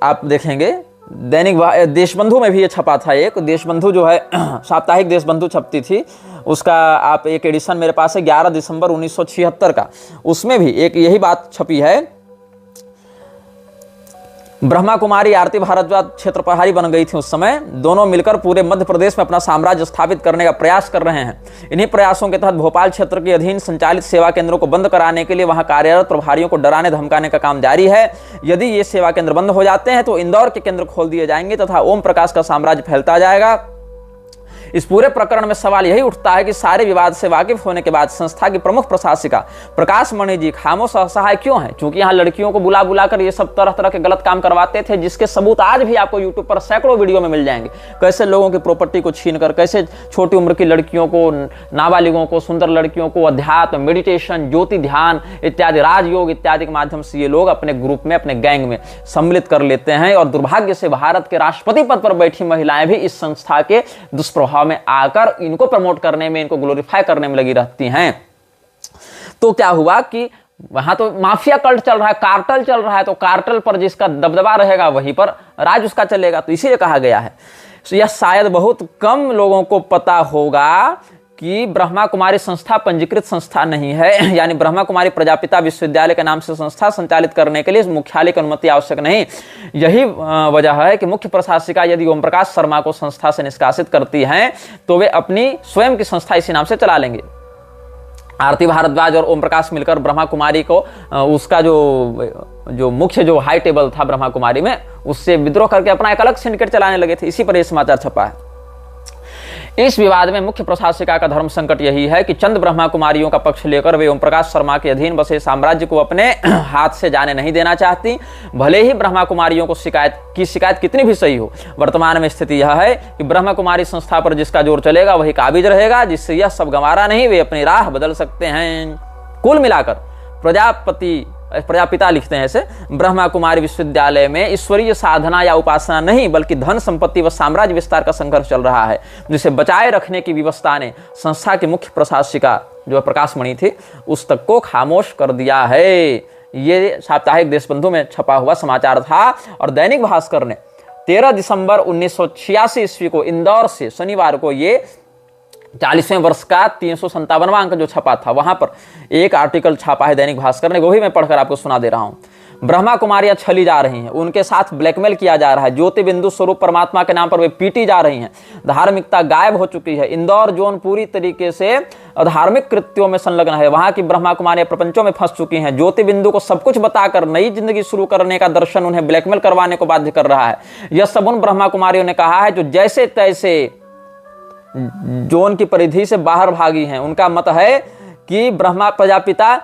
आप देखेंगे दैनिक देशबंधु में भी ये छपा था। एक देशबंधु जो है साप्ताहिक देशबंधु छपती थी, उसका आप एक एडिशन मेरे पास है 11 दिसंबर 1976 का, उसमें भी एक यही बात छपी है। ब्रह्मा कुमारी आरती भारद्वाज क्षेत्र प्रभारी बन गई थी उस समय। दोनों मिलकर पूरे मध्य प्रदेश में अपना साम्राज्य स्थापित करने का प्रयास कर रहे हैं। इन्हीं प्रयासों के तहत भोपाल क्षेत्र के अधीन संचालित सेवा केंद्रों को बंद कराने के लिए वहां कार्यरत प्रभारियों को डराने धमकाने का काम जारी है। यदि ये सेवा केंद्र बंद हो जाते हैं तो इंदौर के केंद्र खोल दिए जाएंगे तथा ओम प्रकाश का साम्राज्य फैलता जाएगा। इस पूरे प्रकरण में सवाल यही उठता है कि सारे विवाद से वाकिफ होने के बाद संस्था की प्रमुख प्रशासिका प्रकाश मणि जी खामोश असहाय क्यों है? क्योंकि यहाँ लड़कियों को बुला बुला कर ये सब तरह तरह के गलत काम करवाते थे, जिसके सबूत आज भी आपको यूट्यूब पर सैकड़ों वीडियो में मिल जाएंगे। कैसे लोगों की प्रॉपर्टी को छीनकर, कैसे छोटी उम्र की लड़कियों को, नाबालिगों को, सुंदर लड़कियों को अध्यात्म, मेडिटेशन, ज्योति ध्यान इत्यादि, राजयोग इत्यादि के माध्यम से ये लोग अपने ग्रुप में, अपने गैंग में सम्मिलित कर लेते हैं। और दुर्भाग्य से भारत के राष्ट्रपति पद पर बैठी महिलाएं भी इस संस्था के दुष्प्रभाव में आकर इनको प्रमोट करने में, इनको ग्लोरीफाई करने में लगी रहती हैं। तो क्या हुआ कि वहां तो माफिया कल्ट चल रहा है, कार्टल चल रहा है, तो कार्टल पर जिसका दबदबा रहेगा वहीं पर राज उसका चलेगा। तो इसीलिए कहा गया है। यह शायद बहुत कम लोगों को पता होगा कि ब्रह्मा कुमारी संस्था पंजीकृत संस्था नहीं है, यानी ब्रह्मा कुमारी प्रजापिता विश्वविद्यालय के नाम से संस्था संचालित करने के लिए मुख्यालय की अनुमति आवश्यक नहीं। यही वजह है कि मुख्य प्रशासिका यदि ओम प्रकाश शर्मा को संस्था से निष्कासित करती हैं तो वे अपनी स्वयं की संस्था इसी नाम से चला लेंगे। आरती भारद्वाज और ओम प्रकाश मिलकर ब्रह्मा कुमारी को उसका जो मुख्य जो हाई टेबल था ब्रह्मा कुमारी में, उससे विद्रोह करके अपना एक अलग सिंडिकेट चलाने लगे थे। इसी पर यह समाचार छपा है। इस विवाद में मुख्य प्रशासिका का धर्म संकट यही है कि चंद ब्रह्मा कुमारियों का पक्ष लेकर वे ओम प्रकाश शर्मा के अधीन बसे साम्राज्य को अपने हाथ से जाने नहीं देना चाहती। भले ही ब्रह्मा कुमारियों को शिकायत कितनी भी सही हो, वर्तमान में स्थिति यह है कि ब्रह्मा कुमारी संस्था पर जिसका जोर चलेगा वही काबिज रहेगा, जिससे यह सब गंवारा नहीं, वे अपनी राह बदल सकते हैं। कुल मिलाकर प्रजापिता लिखते हैं ऐसे, ब्रह्मा कुमारी विश्वविद्यालय में ईश्वरीय साधना या उपासना नहीं बल्कि धन संपत्ति व साम्राज्य विस्तार का संघर्ष चल रहा है, जिसे बचाए रखने की व्यवस्था ने संस्था की मुख्य प्रशासिका जो प्रकाश मणि थी उस तक को खामोश कर दिया है। ये साप्ताहिक देशबंधु में छपा हुआ समाचार था। और दैनिक भास्कर ने 13 दिसंबर 1986 ईस्वी को इंदौर से शनिवार को ये 40वें वर्ष का 357वां अंक जो छपा था, वहां पर एक आर्टिकल छापा है दैनिक भास्कर ने, वो भी मैं पढ़कर आपको सुना दे रहा हूं। ब्रह्मा कुमारियां छली जा रही हैं, उनके साथ ब्लैकमेल किया जा रहा है, ज्योति बिंदु स्वरूप परमात्मा के नाम पर वे पीटी जा रही हैं, धार्मिकता गायब हो चुकी है। इंदौर जोन पूरी तरीके से अधार्मिक कृत्यों में संलग्न है। वहां की ब्रह्मा कुमारियां प्रपंचों में फंस चुकी हैं। ज्योति बिंदु को सब कुछ बताकर नई जिंदगी शुरू करने का दर्शन उन्हें ब्लैकमेल करवाने को बाध्य कर रहा है। यह सब उन ब्रह्मा कुमारियों ने कहा है जो जैसे तैसे जोन की परिधि से बाहर भागी हैं। उनका मत है कि ब्रह्मा प्रजापिता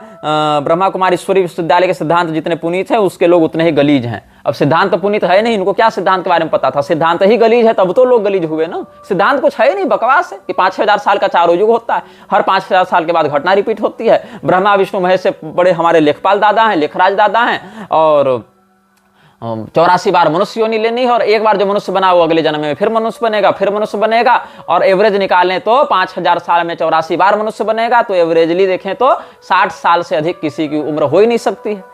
ब्रह्मा कुमारी ईश्वरीय विश्वविद्यालय के सिद्धांत जितने पुनीत हैं उसके लोग उतने ही गलीज हैं। अब सिद्धांत तो पुनीत है नहीं, इनको क्या सिद्धांत के बारे में पता था? सिद्धांत ही गलीज है तब तो लोग गलीज हुए ना। सिद्धांत कुछ है नहीं, बकवास है कि 5000 साल का चारों युग होता है, हर 5000 साल के बाद घटना रिपीट होती है। ब्रह्मा विष्णु महेश से बड़े हमारे लेखपाल दादा हैं, लेखराज दादा हैं, और 84 बार मनुष्य योनि लेनी है, और एक बार जो मनुष्य बना वो अगले जन्म में फिर मनुष्य बनेगा, फिर मनुष्य बनेगा, और एवरेज निकालें तो 5000 साल में 84 बार मनुष्य बनेगा, तो एवरेजली देखें तो 60 साल से अधिक किसी की उम्र हो ही नहीं सकती है।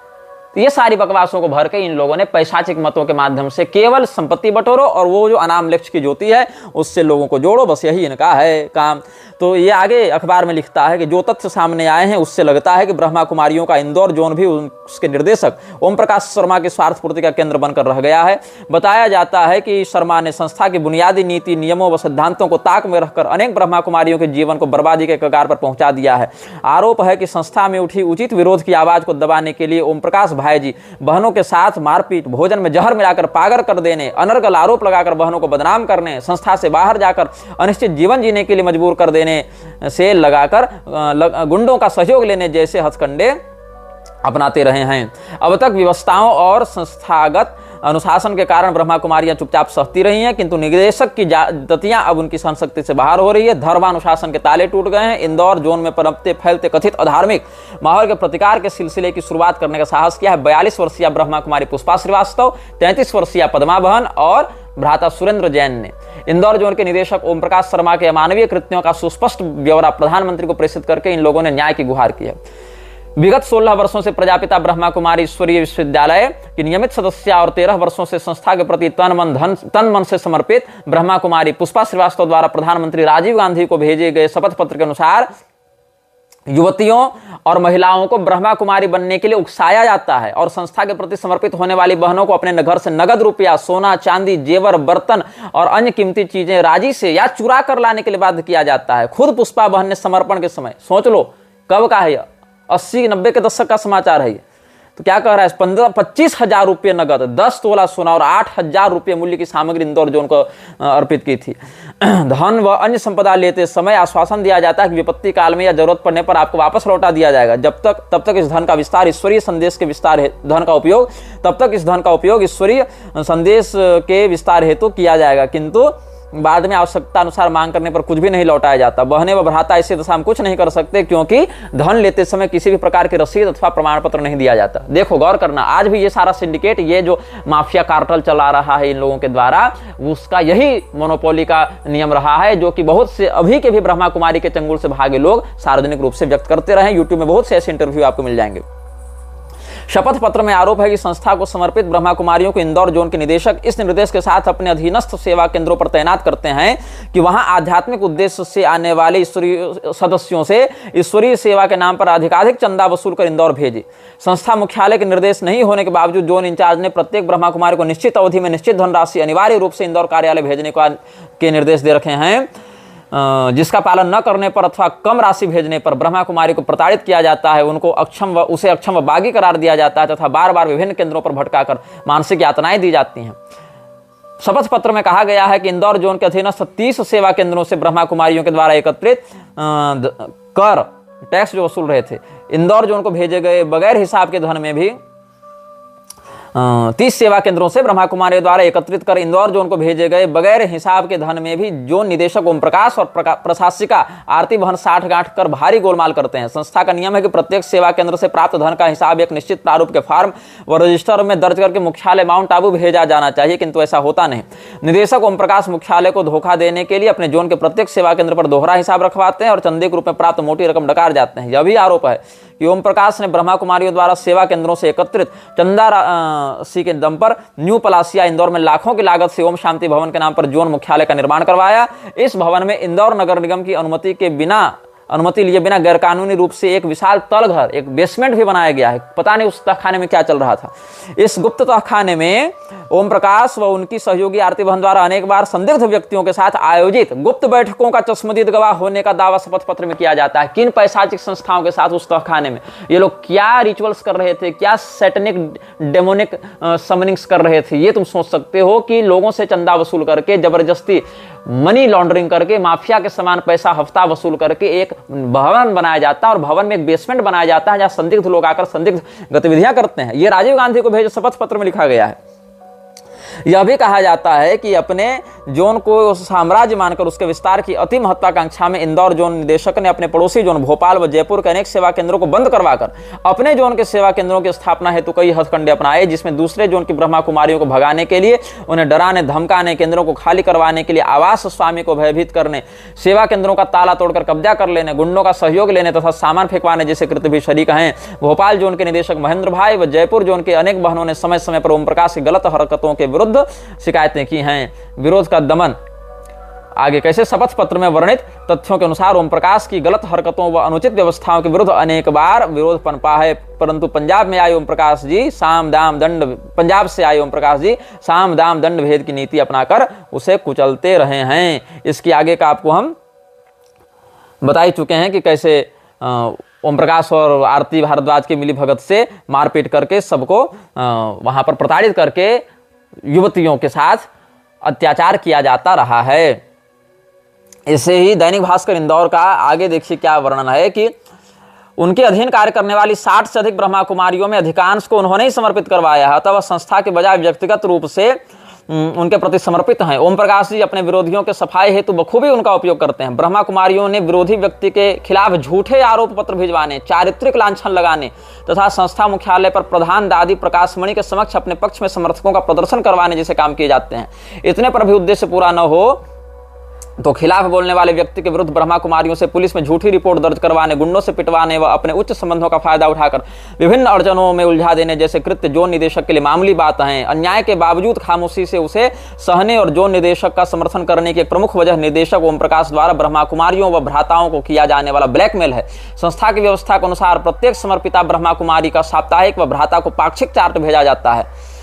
तो ये सारी बकवासों को भर के इन लोगों ने पैशाचिक मतों के माध्यम से केवल संपत्ति बटोरो और वो जो अनाम लक्ष्य की ज्योति है उससे लोगों को जोड़ो, बस यही इनका है काम। तो ये आगे अखबार में लिखता है कि जो तथ्य सामने आए हैं उससे लगता है कि ब्रह्मा कुमारियों का इंदौर जोन भी उसके निर्देशक ओम प्रकाश शर्मा की स्वार्थ पूर्ति का केंद्र बनकर रह गया है। बताया जाता है कि शर्मा ने संस्था की बुनियादी नीति, नियमों व सिद्धांतों को ताक में रखकर अनेक ब्रह्मा कुमारियों के जीवन को बर्बादी के कगार पर पहुंचा दिया है। आरोप है कि संस्था में उठी उचित विरोध की आवाज को दबाने के लिए ओम प्रकाश भाई जी बहनों के साथ मारपीट, भोजन में जहर मिलाकर पागल कर देने, अनर्गल आरोप लगाकर बहनों को बदनाम करने, संस्था से बाहर जाकर अनिश्चित जीवन जीने के लिए मजबूर कर देने से लगाकर गुंडों का सहयोग लेने जैसे हथकंडे अपनाते रहे हैं। अब तक व्यवस्थाओं और संस्थागत अनुशासन के कारण ब्रह्मा कुमारियां चुपचाप सहती रही हैं, किंतु निदेशक की दतियां अब उनकी सहनशक्ति से बाहर हो रही है। धर्मानुशासन के ताले टूट गए हैं। इंदौर जोन में पनपते फैलते कथित अधार्मिक माहौल के प्रतिकार के सिलसिले की शुरुआत करने का साहस किया है 42 वर्षीय ब्रह्मा कुमारी पुष्पा श्रीवास्तव, 33 वर्षीय पद्मा बहन और भ्राता सुरेंद्र जैन ने। इंदौर जोन के निदेशक ओम प्रकाश शर्मा के अमानवीय कृत्यों का सुस्पष्ट ब्यौरा प्रधानमंत्री को प्रेषित करके इन लोगों ने न्याय की गुहार की है। विगत 16 वर्षों से प्रजापिता ब्रह्मा कुमारी ईश्वरीय विश्वविद्यालय की नियमित सदस्या और 13 वर्षों से संस्था के प्रति तन मन से समर्पित ब्रह्मा कुमारी पुष्पा श्रीवास्तव द्वारा प्रधानमंत्री राजीव गांधी को भेजे गए शपथ पत्र के अनुसार युवतियों और महिलाओं को ब्रह्मा कुमारी बनने के लिए उकसाया जाता है और संस्था के प्रति समर्पित होने वाली बहनों को अपने घर से नगद रुपया, सोना, चांदी, जेवर, बर्तन और अन्य कीमती चीजें राजी से या चुरा कर लाने के लिए बाध्य किया जाता है। खुद पुष्पा बहन ने समर्पण के समय, सोच लो कब का है, 80-90 के दशक का समाचार है। तो क्या कह रहा है, 15-25 हजार रुपये नगद, 10 तोला सोना और 8,000 रुपये मूल्य की सामग्री इंदौर जोन को अर्पित की थी। धन व अन्य संपदा लेते समय आश्वासन दिया जाता है कि विपत्ति काल में या जरूरत पड़ने पर आपको वापस लौटा दिया जाएगा। तब तक इस धन का विस्तार ईश्वरीय संदेश के विस्तार धन का उपयोग तब तक इस धन का उपयोग ईश्वरीय संदेश के विस्तार हेतु किया जाएगा, किंतु बाद में आवश्यकता अनुसार मांग करने पर कुछ भी नहीं लौटाया जाता। बहने व भ्राता ऐसी दशा में कुछ नहीं कर सकते, क्योंकि धन लेते समय किसी भी प्रकार की रसीद अथवा प्रमाण पत्र नहीं दिया जाता। देखो गौर करना, आज भी ये सारा सिंडिकेट, ये जो माफिया कार्टल चला रहा है इन लोगों के द्वारा, उसका यही मोनोपोली का नियम रहा है, जो कि बहुत से अभी के भी ब्रह्मा कुमारी के चंगुल से भागे लोग सार्वजनिक रूप से व्यक्त करते रहे। यूट्यूब में बहुत से ऐसे इंटरव्यू आपको मिल जाएंगे। शपथ पत्र में आरोप है कि संस्था को समर्पित ब्रह्मा कुमारियों को इंदौर जोन के निदेशक इस निर्देश के साथ अपने अधीनस्थ सेवा केंद्रों पर तैनात करते हैं कि वहां आध्यात्मिक उद्देश्य से आने वाले ईश्वरीय सदस्यों से ईश्वरीय सेवा के नाम पर अधिकाधिक चंदा वसूल कर इंदौर भेजे। संस्था मुख्यालय के निर्देश नहीं होने के बावजूद जोन इंचार्ज ने प्रत्येक ब्रह्मा कुमारी को निश्चित अवधि में निश्चित धनराशि अनिवार्य रूप से इंदौर कार्यालय भेजने के निर्देश दे रखे हैं, जिसका पालन न करने पर अथवा कम राशि भेजने पर ब्रह्मा कुमारी को प्रताड़ित किया जाता है, उनको उसे अक्षम व बागी करार दिया जाता है तथा बार बार विभिन्न केंद्रों पर भटकाकर मानसिक यातनाएं दी जाती हैं। शपथ पत्र में कहा गया है कि इंदौर जोन के अधीनस्थ 30 सेवा केंद्रों से ब्रह्मा कुमारियों के द्वारा एकत्रित कर टैक्स जो वसूल रहे थे, इंदौर जोन को भेजे गए बगैर हिसाब के धन में भी 30 सेवा केंद्रों से ब्रह्मा कुमारी द्वारा एकत्रित कर इंदौर जोन को भेजे गए बगैर हिसाब के धन में भी जोन निदेशक ओम प्रकाश और प्रशासिका आरती बहन 60 गांठ कर भारी गोलमाल करते हैं। संस्था का नियम है कि प्रत्येक सेवा केंद्र से प्राप्त धन का हिसाब एक निश्चित प्रारूप के फॉर्म व रजिस्टर में दर्ज करके मुख्यालय माउंट आबू भेजा जाना चाहिए, किंतु ऐसा होता नहीं। निदेशक ओम प्रकाश मुख्यालय को धोखा देने के लिए अपने जोन के प्रत्येक सेवा केंद्र पर दोहरा हिसाब रखवाते हैं और चंदे के रूप में प्राप्त मोटी रकम डकार जाते हैं। यह भी आरोप है कि ओम प्रकाश ने ब्रह्मा कुमारियों द्वारा सेवा केंद्रों से एकत्रित चंदा राशि के दम पर न्यू पलासिया इंदौर में लाखों की लागत से ओम शांति भवन के नाम पर जोन मुख्यालय का निर्माण करवाया। इस भवन में इंदौर नगर निगम की अनुमति लिए बिना गैरकानूनी रूप से एक विशाल तलघर, एक बेसमेंट भी बनाया गया है। पता नहीं उस तहखाने में क्या चल रहा था। इस गुप्त तहखाने में ओम प्रकाश व उनकी सहयोगी आरती बहन द्वारा अनेक बार संदिग्ध व्यक्तियों के साथ आयोजित गुप्त बैठकों का चश्मदीद गवाह होने का दावा शपथ पत्र में किया जाता है। किन पैशाचिक संस्थाओं के साथ उस तहखाने में ये लोग क्या रिचुअल्स कर रहे थे, क्या सैटनिक डेमोनिक समनिंग्स कर रहे थे, ये तुम सोच सकते हो कि लोगों से चंदा वसूल करके, जबरदस्ती मनी लॉन्ड्रिंग करके, माफिया के समान पैसा हफ्ता वसूल करके एक भवन बनाया जाता है और भवन में एक बेसमेंट बनाया जाता है जहां संदिग्ध लोग आकर संदिग्ध गतिविधियां करते हैं। यह राजीव गांधी को भेजे शपथ पत्र में लिखा गया है। यह भी कहा जाता है कि अपने जोन को साम्राज्य मानकर उसके विस्तार की अति महत्वाकांक्षा में इंदौर जोन निदेशक ने अपने पड़ोसी जोन भोपाल व जयपुर के अनेक सेवा केंद्रों को बंद करवाकर अपने जोन के सेवा केंद्रों की स्थापना हेतु कई हथकंडे अपनाए, जिसमें दूसरे जोन की ब्रह्मा कुमारियों को भगाने के लिए, उन्हें डराने धमकाने, केंद्रों को खाली करवाने के लिए, आवास स्वामी को भयभीत करने, सेवा केंद्रों का ताला तोड़कर कब्जा कर लेने, गुंडों का सहयोग लेने तथा सामान फेंकवाने जैसे कृत्य भी शरीक हैं। भोपाल जोन के निदेशक महेंद्र भाई व जयपुर जोन के अनेक बहनों ने समय समय पर ओम प्रकाश की गलत हरकतों के विरुद्ध शिकायतें की हैं। विरोध का दमन आगे कैसे, शपथ पत्र में वर्णित तथ्यों के अनुसार ओम प्रकाश की गलत हरकतों व अनुचित व्यवस्थाओं के विरुद्ध अनेक बार विरोध पनपा है, परंतु पंजाब से आए ओम प्रकाश जी साम दाम दंड भेद की नीति अपनाकर उसे कुचलते रहे हैं। इसकी आगे का आपको हम बता ही चुके हैं कि कैसे ओम प्रकाश और आरती भारद्वाज की मिली भगत से मारपीट करके सबको वहां पर प्रताड़ित करके युवतियों के साथ अत्याचार किया जाता रहा है। ऐसे ही दैनिक भास्कर इंदौर का आगे देखिए क्या वर्णन है कि उनके अधीन कार्य करने वाली 60 से अधिक ब्रह्मा कुमारियों में अधिकांश को उन्होंने ही समर्पित करवाया है, अतः संस्था के बजाय व्यक्तिगत रूप से उनके प्रति समर्पित हैं। ओम प्रकाश जी अपने विरोधियों के सफाई हेतु बखूबी उनका उपयोग करते हैं। ब्रह्मा कुमारियों ने विरोधी व्यक्ति के खिलाफ झूठे आरोप पत्र भिजवाने, चारित्रिक लांछन लगाने तथा संस्था मुख्यालय पर प्रधान दादी प्रकाशमणि के समक्ष अपने पक्ष में समर्थकों का प्रदर्शन करवाने जैसे काम किए जाते हैं। इतने पर भी उद्देश्य पूरा न हो तो खिलाफ बोलने वाले व्यक्ति के विरुद्ध ब्रह्मा कुमारियों से पुलिस में झूठी रिपोर्ट दर्ज करवाने, गुंडों से पिटवाने व अपने उच्च संबंधों का फायदा उठाकर विभिन्न अड़चनों में उलझा देने जैसे कृत्य जोन निदेशक के लिए मामूली बात हैं। अन्याय के बावजूद खामोशी से उसे सहने और जोन निदेशक का समर्थन करने की एक प्रमुख वजह निदेशक ओम प्रकाश द्वारा ब्रह्मा कुमारियों व भ्राताओं को किया जाने वाला ब्लैकमेल है। संस्था की व्यवस्था के अनुसार प्रत्येक समर्पिता ब्रह्मा कुमारी का साप्ताहिक व भ्राता को पाक्षिक चार्ट भेजा जाता है।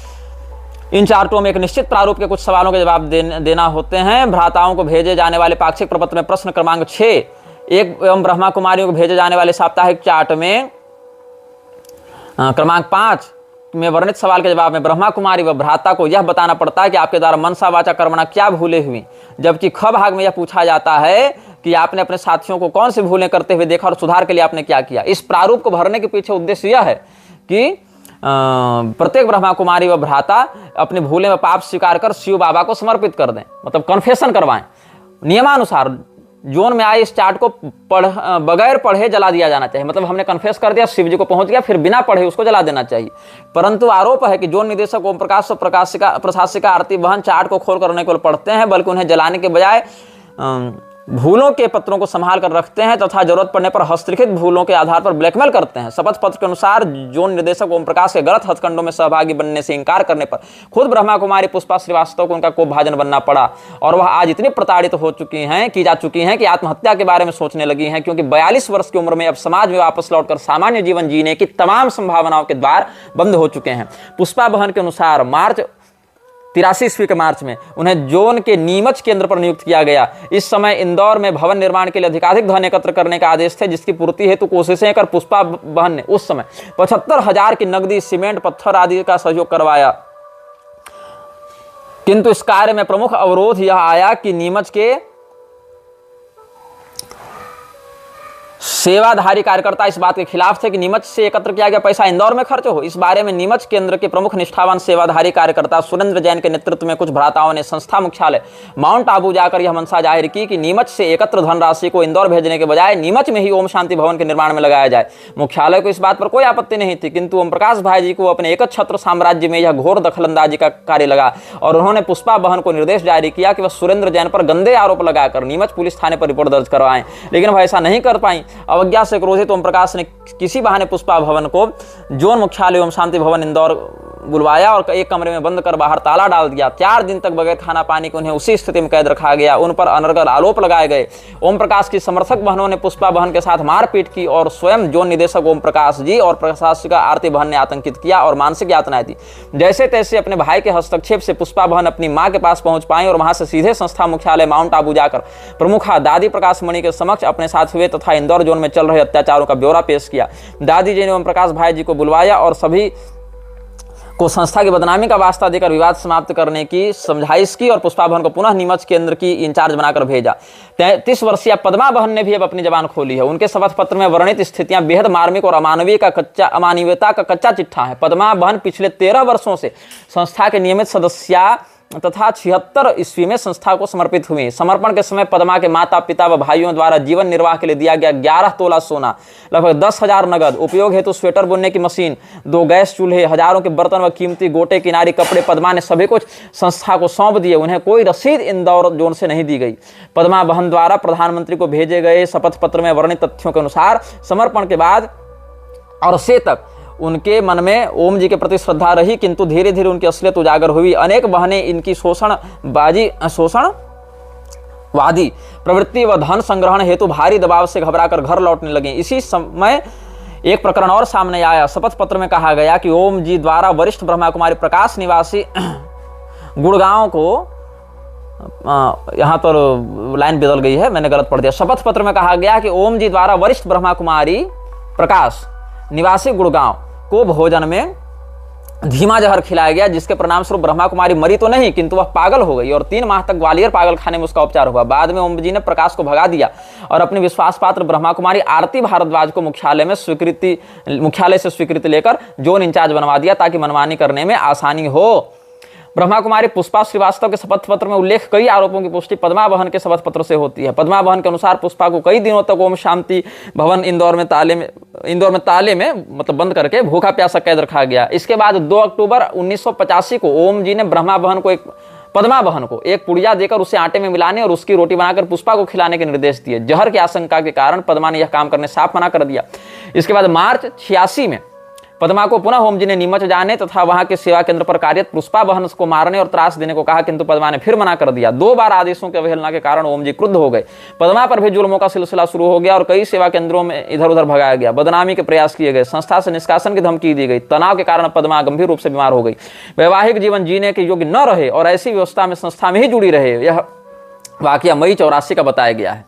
इन चार्टों में एक निश्चित प्रारूप के कुछ सवालों के जवाब देना होते हैं। भ्राताओं को भेजे जाने वाले पाक्षिक प्रपत्र में प्रश्न क्रमांक 6 एवं ब्रह्मा कुमारियों को भेजे जाने वाले साप्ताहिक चार्ट में क्रमांक 5 में वर्णित सवाल के जवाब में ब्रह्मा कुमारी व भ्राता को यह बताना पड़ता है कि आपके द्वारा मनसा वाचा कर्मणा क्या भूले हुई, जबकि ख भाग में यह पूछा जाता है कि आपने अपने साथियों को कौन सी भूलें करते हुए देखा और सुधार के लिए आपने क्या किया। इस प्रारूप को भरने के पीछे उद्देश्य यह है कि प्रत्येक ब्रह्मा कुमारी व भ्राता अपनी भूले में पाप स्वीकार कर शिव बाबा को समर्पित कर दें, मतलब कन्फेशन करवाएं। नियमानुसार जोन में आए इस चार्ट को बगैर पढ़े जला दिया जाना चाहिए, मतलब हमने कन्फेस कर दिया, शिव जी को पहुंच गया, फिर बिना पढ़े उसको जला देना चाहिए। परंतु आरोप है कि जोन निदेशक ओम प्रकाश प्रशासिका आरती बहन चार्ट को खोल करने को पढ़ते हैं, बल्कि उन्हें जलाने के बजाय भूलों के पत्रों को संभाल कर रखते हैं तथा जरूरत पड़ने पर हस्तलिखित भूलों के आधार पर ब्लैकमेल करते हैं। शपथ पत्र के अनुसार जोन निदेशक ओम प्रकाश के गलत हथकंडों में सहभागी बनने से इंकार करने पर खुद ब्रह्मा कुमारी पुष्पा श्रीवास्तव को उनका कोपभाजन बनना पड़ा और वह आज इतनी प्रताड़ित हो चुकी हैं कि आत्महत्या के बारे में सोचने लगी हैं, क्योंकि 42 वर्ष की उम्र में अब समाज में वापस लौटकर सामान्य जीवन जीने की तमाम संभावनाओं के द्वार बंद हो चुके हैं। पुष्पा बहन के अनुसार मार्च 83 ईस्वी के मार्च में उन्हें जोन के नीमच केंद्र पर नियुक्त किया गया। इस समय इंदौर में भवन निर्माण के लिए अधिकाधिक धन एकत्र करने का आदेश थे, जिसकी पूर्ति हेतु कोशिशें कर पुष्पा बहन ने उस समय 75,000 की नकदी, सीमेंट, पत्थर आदि का सहयोग करवाया। किंतु इस कार्य में प्रमुख अवरोध यह आया कि नीमच के सेवाधारी कार्यकर्ता इस बात के खिलाफ थे कि नीमच से एकत्र किया गया पैसा इंदौर में खर्च हो। इस बारे में नीमच केंद्र के प्रमुख निष्ठावान सेवाधारी कार्यकर्ता सुरेंद्र जैन के नेतृत्व में कुछ भ्राताओं ने संस्था मुख्यालय माउंट आबू जाकर यह मंशा जाहिर की कि नीमच से एकत्र धनराशि को इंदौर भेजने के बजाय नीमच में ही ओम शांति भवन के निर्माण में लगाया जाए। मुख्यालय को इस बात पर कोई आपत्ति नहीं थी, किंतु ओम प्रकाश भाई जी को अपने एक छत्र साम्राज्य में यह घोर दखलंदाजी का कार्य लगा और उन्होंने पुष्पा बहन को निर्देश जारी किया कि वह सुरेंद्र जैन पर गंदे आरोप लगाकर नीमच पुलिस थाने पर रिपोर्ट दर्ज करवाएं, लेकिन वह ऐसा नहीं कर पाई। अवज्ञा से क्रोधित ओम प्रकाश ने किसी बहाने पुष्पा भवन को जोन मुख्यालय ओम शांति भवन इंदौर बुलवाया और एक कमरे में बंद कर बाहर ताला डाल दिया। 4 दिन तक बगैर खाना पानी के उन्हें उसी स्थिति में कैद रखा गया। उन पर अनर्गल आरोप लगाए गए। ओम प्रकाश की समर्थक बहनों ने पुष्पा बहन के साथ मारपीट की और स्वयं जोन निदेशक ओम प्रकाश जी और प्रशासिका आरती बहन ने आतंकित किया और मानसिक यातनाएं दी। जैसे तैसे अपने भाई के हस्तक्षेप से पुष्पा बहन अपनी मां के पास पहुंच पाई और वहां से सीधे संस्था मुख्यालय माउंट आबू जाकर प्रमुखा दादी प्रकाश मणि के समक्ष अपने साथ हुए तथा इंदौर जोन में चल रहे अत्याचारों का ब्यौरा पेश किया। दादी जी ने ओम प्रकाश भाई जी को बुलवाया और सभी को संस्था की बदनामी का वास्ता देकर विवाद समाप्त करने की समझाइश की और पुष्पा बहन को पुनः नीमच केंद्र की इंचार्ज बनाकर भेजा। 33 वर्षीय पद्मा बहन ने भी अब अपनी जबान खोली है। उनके शपथ पत्र में वर्णित स्थितियां बेहद मार्मिक और अमानवीयता का कच्चा चिट्ठा है। पद्मा बहन पिछले 13 वर्षों से संस्था के नियमित सदस्य तथा 76 ईस्वी में संस्था को समर्पित हुई। समर्पण के समय पद्मा के माता पिता व भाइयों द्वारा जीवन निर्वाह के लिए दिया गया 11 तोला सोना, लगभग 10,000 नगद, उपयोग हेतु स्वेटर बुनने की मशीन, 2 गैस चूल्हे, हजारों के बर्तन व कीमती गोटे किनारी कपड़े पद्मा ने सभी कुछ संस्था को सौंप दिए। उन्हें कोई रसीद इंदौर जोन से नहीं दी गई। पद्मा बहन द्वारा प्रधानमंत्री को भेजे गए शपथ पत्र में वर्णित तथ्यों के अनुसार समर्पण के बाद और से तक उनके मन में ओम जी के प्रति श्रद्धा रही, किंतु धीरे धीरे उनकी असलियत उजागर हुई। अनेक बहनें इनकी शोषणवादी प्रवृत्ति व धन संग्रहण हेतु भारी दबाव से घबराकर घर लौटने लगी। इसी समय एक प्रकरण और सामने आया। शपथ पत्र में कहा गया कि ओम जी द्वारा वरिष्ठ ब्रह्मा कुमारी प्रकाश निवासी गुड़गांव को, यहां पर लाइन बदल गई है, मैंने गलत पढ़ दिया। शपथ पत्र में कहा गया कि ओम जी द्वारा वरिष्ठ ब्रह्मा कुमारी प्रकाश निवासी गुड़गांव को भोजन में धीमा जहर खिलाया गया, जिसके परिणाम स्वरूप ब्रह्मा कुमारी मरी तो नहीं, किंतु वह पागल हो गई और 3 माह तक ग्वालियर पागल खाने में उसका उपचार हुआ। बाद में ओम जी ने प्रकाश को भगा दिया और अपनी विश्वास पात्र ब्रह्मा कुमारी आरती भारद्वाज को मुख्यालय से स्वीकृति लेकर जोन इंचार्ज बनवा दिया, ताकि मनमानी करने में आसानी हो। ब्रह्मा कुमारी पुष्पा श्रीवास्तव के शपथ पत्र में उल्लेख कई आरोपों की पुष्टि पद्मा बहन के शपथ पत्र से होती है। पद्मा बहन के अनुसार पुष्पा को कई दिनों तक ओम शांति भवन इंदौर में ताले में मतलब बंद करके भूखा प्यासा कैद रखा गया। इसके बाद 2 अक्टूबर 1985 को ओम जी ने ब्रह्मा बहन को एक पद्मा बहन को एक पुड़िया देकर उसे आटे में मिलाने और उसकी रोटी बनाकर पुष्पा को खिलाने के निर्देश दिए। जहर की आशंका के कारण पद्मा ने यह काम करने साफ मना कर दिया। इसके बाद मार्च 86 में पद्मा को पुनः ओम जी ने नीमच जाने तथा वहां के सेवा केंद्र पर कार्यरत पुष्पा बहन को मारने और त्रास देने को कहा, किंतु पद्मा ने फिर मना कर दिया। 2 बार आदेशों की अवहेलना के कारण ओम जी क्रुद्ध हो गए। पद्मा पर भी जुल्मों का सिलसिला शुरू हो गया और कई सेवा केंद्रों में इधर उधर भगाया गया, बदनामी के प्रयास किए गए, संस्था से निष्कासन की धमकी दी गई। तनाव के कारण पद्मा गंभीर रूप से बीमार हो गई, वैवाहिक जीवन जीने के योग्य न रहे और ऐसी व्यवस्था में संस्था में ही जुड़ी रहे। यह वाकया मई 84 का बताया गया है।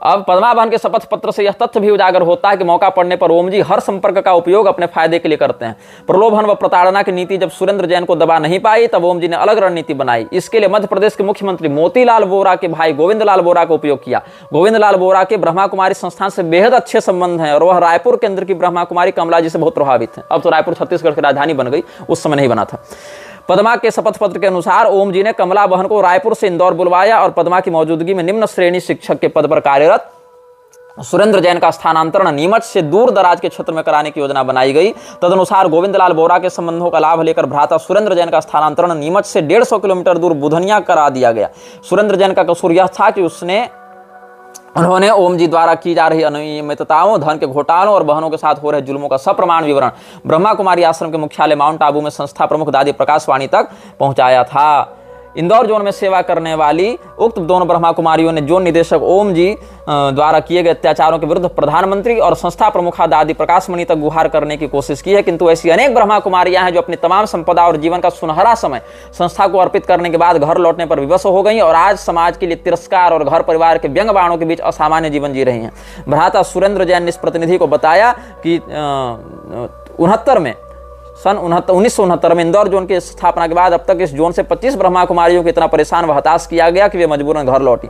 अब पद्मा बहन के शपथ पत्र से यह तथ्य भी उजागर होता है कि मौका पड़ने पर ओम जी हर संपर्क का उपयोग अपने फायदे के लिए करते हैं। प्रलोभन व प्रताड़ना की नीति जब सुरेंद्र जैन को दबा नहीं पाई, तब ओम जी ने अलग रणनीति बनाई। इसके लिए मध्य प्रदेश के मुख्यमंत्री मोतीलाल वोरा के भाई गोविंद लाल वोरा का उपयोग किया। गोविंद लाल वोरा के ब्रह्मा कुमारी संस्थान से बेहद अच्छे संबंध हैं और वह रायपुर केंद्र की ब्रह्मा कुमारी कमला जी से बहुत प्रभावित है। अब तो रायपुर छत्तीसगढ़ की राजधानी बन गई, उस समय नहीं बना था। पद्मा के शपथ पत्र के अनुसार ओम जी ने कमला बहन को रायपुर से इंदौर बुलवाया और पद्मा की मौजूदगी में निम्न श्रेणी शिक्षक के पद पर कार्यरत सुरेंद्र जैन का स्थानांतरण नीमच से दूर दराज के क्षेत्र में कराने की योजना बनाई गई। तदनुसार गोविंद लाल वोरा के संबंधों का लाभ लेकर भ्राता सुरेंद्र जैन का स्थानांतरण नीमच से 150 किलोमीटर दूर बुधनिया करा दिया गया। सुरेंद्र जैन का कसूर यह था कि उन्होंने ओम जी द्वारा की जा रही अनियमितताओं, धन के घोटालों और बहनों के साथ हो रहे जुल्मों का सप्रमाण विवरण ब्रह्मा कुमारी आश्रम के मुख्यालय माउंट आबू में संस्था प्रमुख दादी प्रकाश वाणी तक पहुंचाया था। इंदौर जोन में सेवा करने वाली उक्त दोनों ब्रह्मा कुमारियों ने जोन निदेशक ओम जी द्वारा किए गए अत्याचारों के विरुद्ध प्रधानमंत्री और संस्था प्रमुखा दादी प्रकाश मणि तक गुहार करने की कोशिश की है, किंतु ऐसी अनेक ब्रह्मा कुमारियां हैं जो अपनी तमाम संपदा और जीवन का सुनहरा समय संस्था को अर्पित करने के बाद घर लौटने पर विवश हो गई और आज समाज के लिए तिरस्कार और घर परिवार के व्यंग बाणों के बीच असामान्य जीवन जी रही हैं। भ्राता सुरेंद्र जैन ने इस प्रतिनिधि को बताया कि 1969 में इंदौर जोन की स्थापना के बाद अब तक इस जोन से 25 ब्रह्मा कुमारियों को इतना परेशान व हताश किया गया कि वे मजबूरन घर लौटी।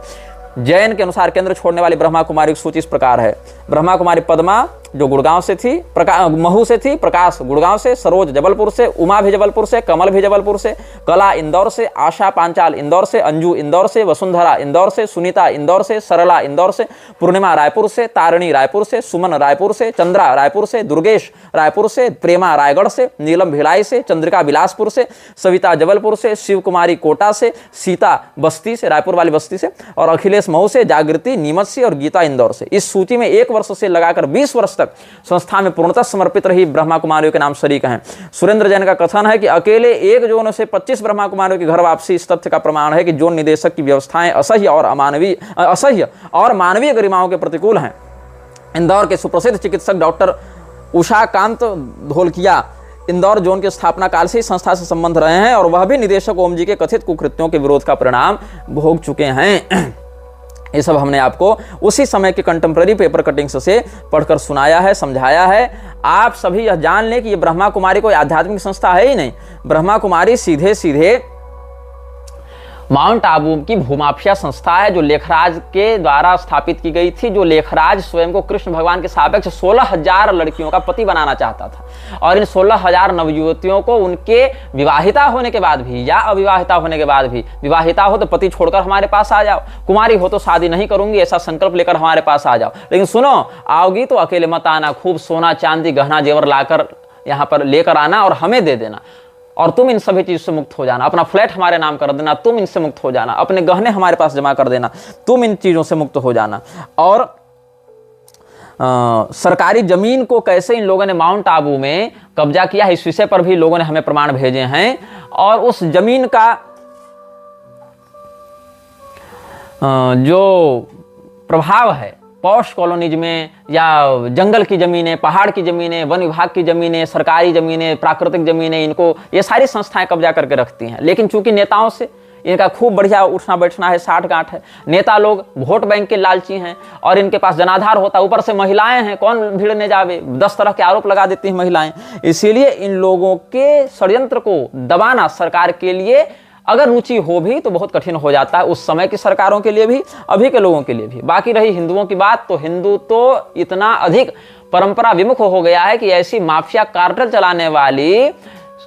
जैन के अनुसार केंद्र छोड़ने वाली ब्रह्मा कुमारी की सूची इस प्रकार है। ब्रह्मा कुमारी पद्मा जो गुड़गांव से थी, महू से थी, प्रकाश गुड़गांव से, सरोज जबलपुर से, उमा भी जबलपुर से, कमल भी जबलपुर से, कला इंदौर से, आशा पांचाल इंदौर से, अंजू इंदौर से, वसुंधरा इंदौर से, सुनीता इंदौर से, सरला इंदौर से, पूर्णिमा रायपुर से, तारिणी रायपुर से, सुमन रायपुर से, चंद्रा रायपुर से, दुर्गेश रायपुर से, प्रेमा रायगढ़ से, नीलम भिलाई से, चंद्रिका बिलासपुर से, सविता जबलपुर से, शिव कुमारी कोटा से, सीता बस्ती से, रायपुर वाली बस्ती से, और अखिलेश महू से, जागृति नीमच से और गीता इंदौर से। इस सूची में 1 वर्ष से लगाकर 20 वर्ष संस्था में पूर्णतः समर्पित रही ब्रह्मा कुमारियों के नाम शरीक हैं। सुरेंद्र जैन का कथन है कि अकेले एक जोन से 25 ब्रह्मा कुमारियों की घर वापसी इस तथ्य का प्रमाण है कि जोन निदेशक की व्यवस्थाएं असह्य और मानवीय गरिमाओं के प्रतिकूल हैं। इंदौर के सुप्रसिद्ध चिकित्सक डॉक्टर उषा कांत धोलकिया इंदौर जोन के स्थापना काल से ही संस्था से संबंध रहे हैं और वह भी निदेशक ओम जी के कथित कुकृत्यों के विरोध का परिणाम भोग चुके हैं। ये सब हमने आपको उसी समय के कंटेम्प्रेरी पेपर कटिंग्स से पढ़कर सुनाया है, समझाया है। आप सभी यह जान लें कि ये ब्रह्मा कुमारी कोई आध्यात्मिक संस्था है ही नहीं। ब्रह्मा कुमारी सीधे सीधे माउंट आबू की भूमाफिया संस्था है जो लेखराज के द्वारा स्थापित की गई थी, जो लेखराज स्वयं को कृष्ण भगवान के सापेक्ष 16,000 लड़कियों का पति बनाना चाहता था और इन 16,000 नवयुवतियों को उनके विवाहिता होने के बाद भी या अविवाहिता होने के बाद भी, विवाहिता हो तो पति छोड़कर हमारे पास आ जाओ, कुमारी हो तो शादी नहीं करूंगी ऐसा संकल्प लेकर हमारे पास आ जाओ, लेकिन सुनो आओगी तो अकेले मत आना, खूब सोना चांदी गहना जेवर लाकर यहाँ पर लेकर आना और हमें दे देना और तुम इन सभी चीज से मुक्त हो जाना, अपना फ्लैट हमारे नाम कर देना, तुम इनसे मुक्त हो जाना, अपने गहने हमारे पास जमा कर देना, तुम इन चीजों से मुक्त हो जाना। और सरकारी जमीन को कैसे इन लोगों ने माउंट आबू में कब्जा किया है इस विषय पर भी लोगों ने हमें प्रमाण भेजे हैं और उस जमीन का जो प्रभाव है पॉश कॉलोनीज में या जंगल की ज़मीनें, पहाड़ की ज़मीनें, वन विभाग की ज़मीनें, सरकारी ज़मीनें, प्राकृतिक ज़मीनें, इनको ये सारी संस्थाएं कब्जा करके रखती हैं। लेकिन चूंकि नेताओं से इनका खूब बढ़िया उठना बैठना है, साठ गांठ है, नेता लोग वोट बैंक के लालची हैं और इनके पास जनाधार होता है, ऊपर से महिलाएं हैं, कौन भिड़ने जावे, 10 तरह के आरोप लगा देती हैं महिलाएं। इसीलिए इन लोगों के षड्यंत्र को दबाना सरकार के लिए अगर रुचि हो भी तो बहुत कठिन हो जाता है, उस समय की सरकारों के लिए भी, अभी के लोगों के लिए भी। बाकी रही हिंदुओं की बात, तो हिंदू तो इतना अधिक परंपरा विमुख हो गया है कि ऐसी माफिया कार्टेल चलाने वाली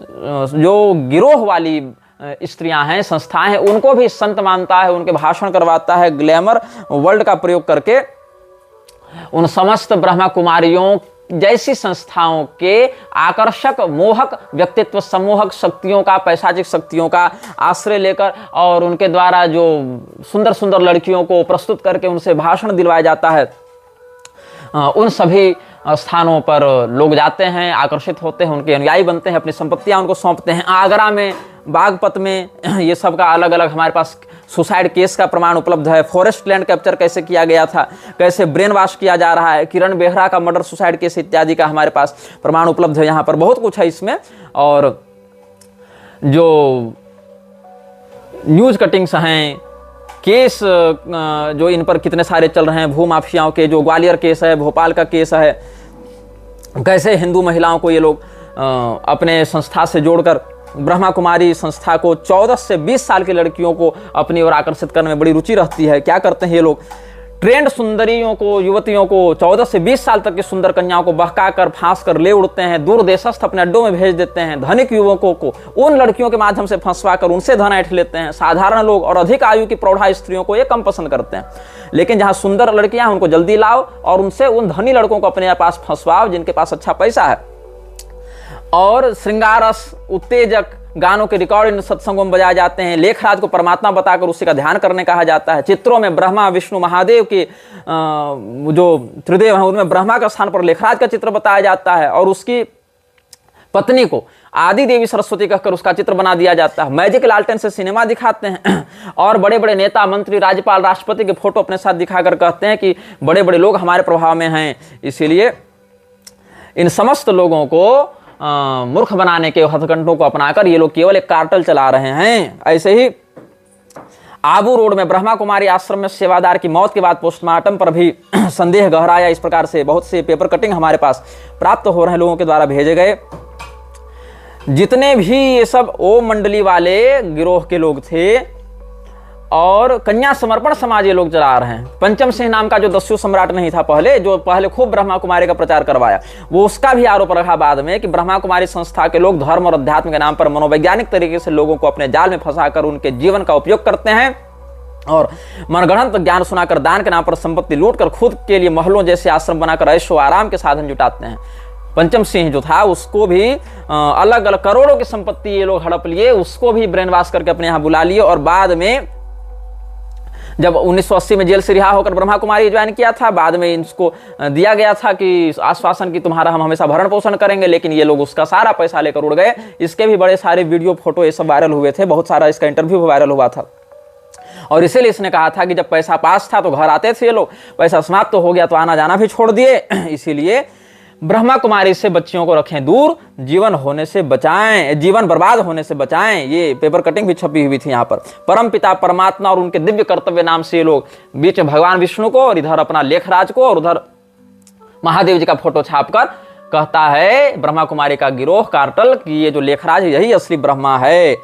जो गिरोह वाली स्त्रियां हैं, संस्थाएं हैं, उनको भी संत मानता है, उनके भाषण करवाता है, ग्लैमर वर्ल्ड का प्रयोग करके उन समस्त ब्रह्मा कुमारियों जैसी संस्थाओं के आकर्षक मोहक व्यक्तित्व सम्मोहक शक्तियों का, पैशाचिक शक्तियों का आश्रय लेकर और उनके द्वारा जो सुंदर सुंदर लड़कियों को प्रस्तुत करके उनसे भाषण दिलवाया जाता है, उन सभी स्थानों पर लोग जाते हैं, आकर्षित होते हैं, उनके अनुयायी बनते हैं, अपनी संपत्तियां उनको सौंपते हैं। आगरा में, बागपत में ये सब का अलग अलग हमारे पास सुसाइड केस का प्रमाण उपलब्ध है। फॉरेस्ट लैंड कैप्चर कैसे किया गया था, कैसे ब्रेन वॉश किया जा रहा है, किरण बेहरा का मर्डर सुसाइड केस इत्यादि का हमारे पास प्रमाण उपलब्ध है। यहाँ पर बहुत कुछ है इसमें। और जो न्यूज कटिंग्स हैं, केस जो इन पर कितने सारे चल रहे हैं, भूमाफियाओं के, जो ग्वालियर केस है, भोपाल का केस है, कैसे हिंदू महिलाओं को ये लोग अपने संस्था से जोड़कर ब्रह्मा कुमारी संस्था को 14 से 20 साल की लड़कियों को अपनी ओर आकर्षित करने में बड़ी रुचि रहती है। क्या करते हैं ये लोग, ट्रेंड सुंदरियों को, युवतियों को, 14 से 20 साल तक की सुंदर कन्याओं को बहका कर फांस कर ले उड़ते हैं, दूर देशस्थ अपने अड्डों में भेज देते हैं। धनिक युवकों को उन लड़कियों के माध्यम से फंसवा कर उनसे धन ऐंठ लेते हैं। साधारण लोग और अधिक आयु की प्रौढ़ा स्त्रियों को ये कम पसंद करते हैं, लेकिन जहां सुंदर लड़कियां उनको जल्दी लाओ और उनसे उन धनी लड़कों को अपने पास फंसवाओ जिनके पास अच्छा पैसा है। और श्रृंगारस, उत्तेजक गानों के रिकॉर्ड इन सत्संगों में बजाए जाते हैं। लेखराज को परमात्मा बताकर उसी का ध्यान करने कहा जाता है। चित्रों में ब्रह्मा, विष्णु, महादेव के जो त्रिदेव हैं उनमें ब्रह्मा का स्थान पर लेखराज का चित्र बताया जाता है और उसकी पत्नी को आदि देवी सरस्वती कहकर उसका चित्र बना दिया जाता है। मैजिक लालटेन से सिनेमा दिखाते हैं और बड़े बड़े नेता, मंत्री, राज्यपाल, राष्ट्रपति के फोटो अपने साथ दिखाकर कहते हैं कि बड़े बड़े लोग हमारे प्रभाव में हैं। इसीलिए इन समस्त लोगों को मूर्ख बनाने के हथकंडों को अपनाकर ये लोग केवल एक कार्टल चला रहे हैं। ऐसे ही आबू रोड में ब्रह्मा कुमारी आश्रम में सेवादार की मौत के बाद पोस्टमार्टम पर भी संदेह गहराया। इस प्रकार से बहुत से पेपर कटिंग हमारे पास प्राप्त हो रहे हैं, लोगों के द्वारा भेजे गए। जितने भी ये सब ओम मंडली वाले गिरोह के लोग थे और कन्या समर्पण समाज ये लोग चला रहे हैं। पंचम सिंह नाम का जो दस्यु सम्राट नहीं था पहले, जो पहले खूब ब्रह्मा कुमारी का प्रचार करवाया, वो उसका भी आरोप रखा बाद में कि ब्रह्मा कुमारी संस्था के लोग धर्म और अध्यात्म के नाम पर मनोवैज्ञानिक तरीके से लोगों को अपने जाल में फंसाकर उनके जीवन का उपयोग करते हैं और मनगढ़ंत ज्ञान सुनाकर दान के नाम पर संपत्ति लूटकर खुद के लिए महलों जैसे आश्रम बनाकर ऐशो आराम के साधन जुटाते हैं। पंचम सिंह जो था उसको भी अलग अलग करोड़ों की संपत्ति ये लोग हड़प लिए, उसको भी ब्रेन वॉश करके अपने यहाँ बुला लिए और बाद में जब 1980 में जेल से रिहा होकर ब्रह्मा कुमारी ज्वाइन किया था, बाद में इसको दिया गया था कि आश्वासन की तुम्हारा हम हमेशा भरण पोषण करेंगे, लेकिन ये लोग उसका सारा पैसा लेकर उड़ गए। इसके भी बड़े सारे वीडियो, फोटो ये सब वायरल हुए थे, बहुत सारा इसका इंटरव्यू भी वायरल हुआ था। और इसीलिए इसने कहा था कि जब पैसा पास था तो घर आते थे ये लोग, पैसा समाप्त तो हो गया तो आना जाना भी छोड़ दिए। इसीलिए ब्रह्मा कुमारी से बच्चियों को रखें दूर, जीवन होने से बचाएं, जीवन बर्बाद होने से बचाएं। ये पेपर कटिंग भी छपी हुई थी यहाँ पर। परम पिता परमात्मा और उनके दिव्य कर्तव्य नाम से ये लोग बीच भगवान विष्णु को और इधर अपना लेखराज को और उधर महादेव जी का फोटो छापकर कहता है ब्रह्मा कुमारी का गिरोह कार्टल कि ये जो लेखराज है यही असली ब्रह्मा है।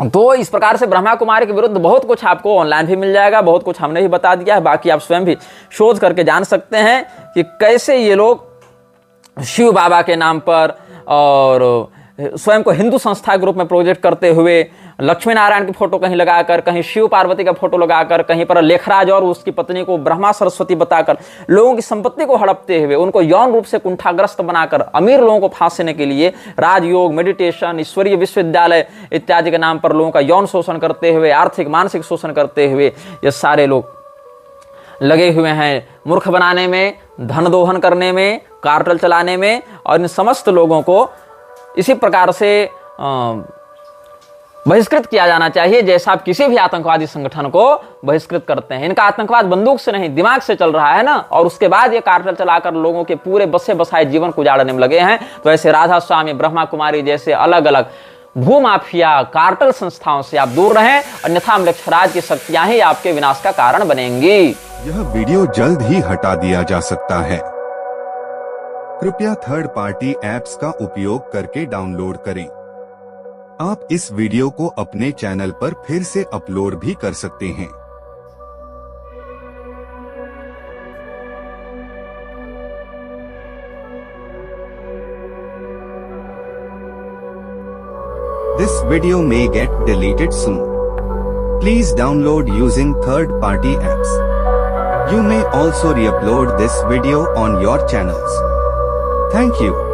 तो इस प्रकार से ब्रह्मा कुमारी के विरुद्ध बहुत कुछ आपको ऑनलाइन भी मिल जाएगा, बहुत कुछ हमने भी बता दिया है, बाकी आप स्वयं भी शोध करके जान सकते हैं कि कैसे ये लोग शिव बाबा के नाम पर और स्वयं को हिंदू संस्था के रूप में प्रोजेक्ट करते हुए लक्ष्मी नारायण की फोटो कहीं लगाकर, कहीं शिव पार्वती का फोटो लगाकर, कहीं पर लेखराज और उसकी पत्नी को ब्रह्मा सरस्वती बताकर लोगों की संपत्ति को हड़पते हुए उनको यौन रूप से कुंठाग्रस्त बनाकर अमीर लोगों को फांसने के लिए राजयोग, मेडिटेशन, ईश्वरीय विश्वविद्यालय इत्यादि के नाम पर लोगों का यौन शोषण करते हुए, आर्थिक मानसिक शोषण करते हुए ये सारे लोग लगे हुए हैं मूर्ख बनाने में, धन दोहन करने में, कार्टल चलाने में। और इन समस्त लोगों को इसी प्रकार से बहिष्कृत किया जाना चाहिए जैसा आप किसी भी आतंकवादी संगठन को बहिष्कृत करते हैं। इनका आतंकवाद बंदूक से नहीं दिमाग से चल रहा है ना, और उसके बाद ये कार्टल चलाकर लोगों के पूरे बसे बसाए जीवन को उजाड़ने में लगे हैं। तो ऐसे राधा स्वामी, ब्रह्मा कुमारी जैसे अलग अलग भूमाफिया कार्टल संस्थाओं से आप दूर रहें, अन्यथा मृक्षराज की शक्तियां ही आपके विनाश का कारण बनेंगी। यह वीडियो जल्द ही हटा दिया जा सकता है। कृपया थर्ड पार्टी ऐप्स का उपयोग करके डाउनलोड करें। आप इस वीडियो को अपने चैनल पर फिर से अपलोड भी कर सकते हैं। This video may get deleted soon. Please download using third party apps. You may also re-upload this video on your channels. Thank you.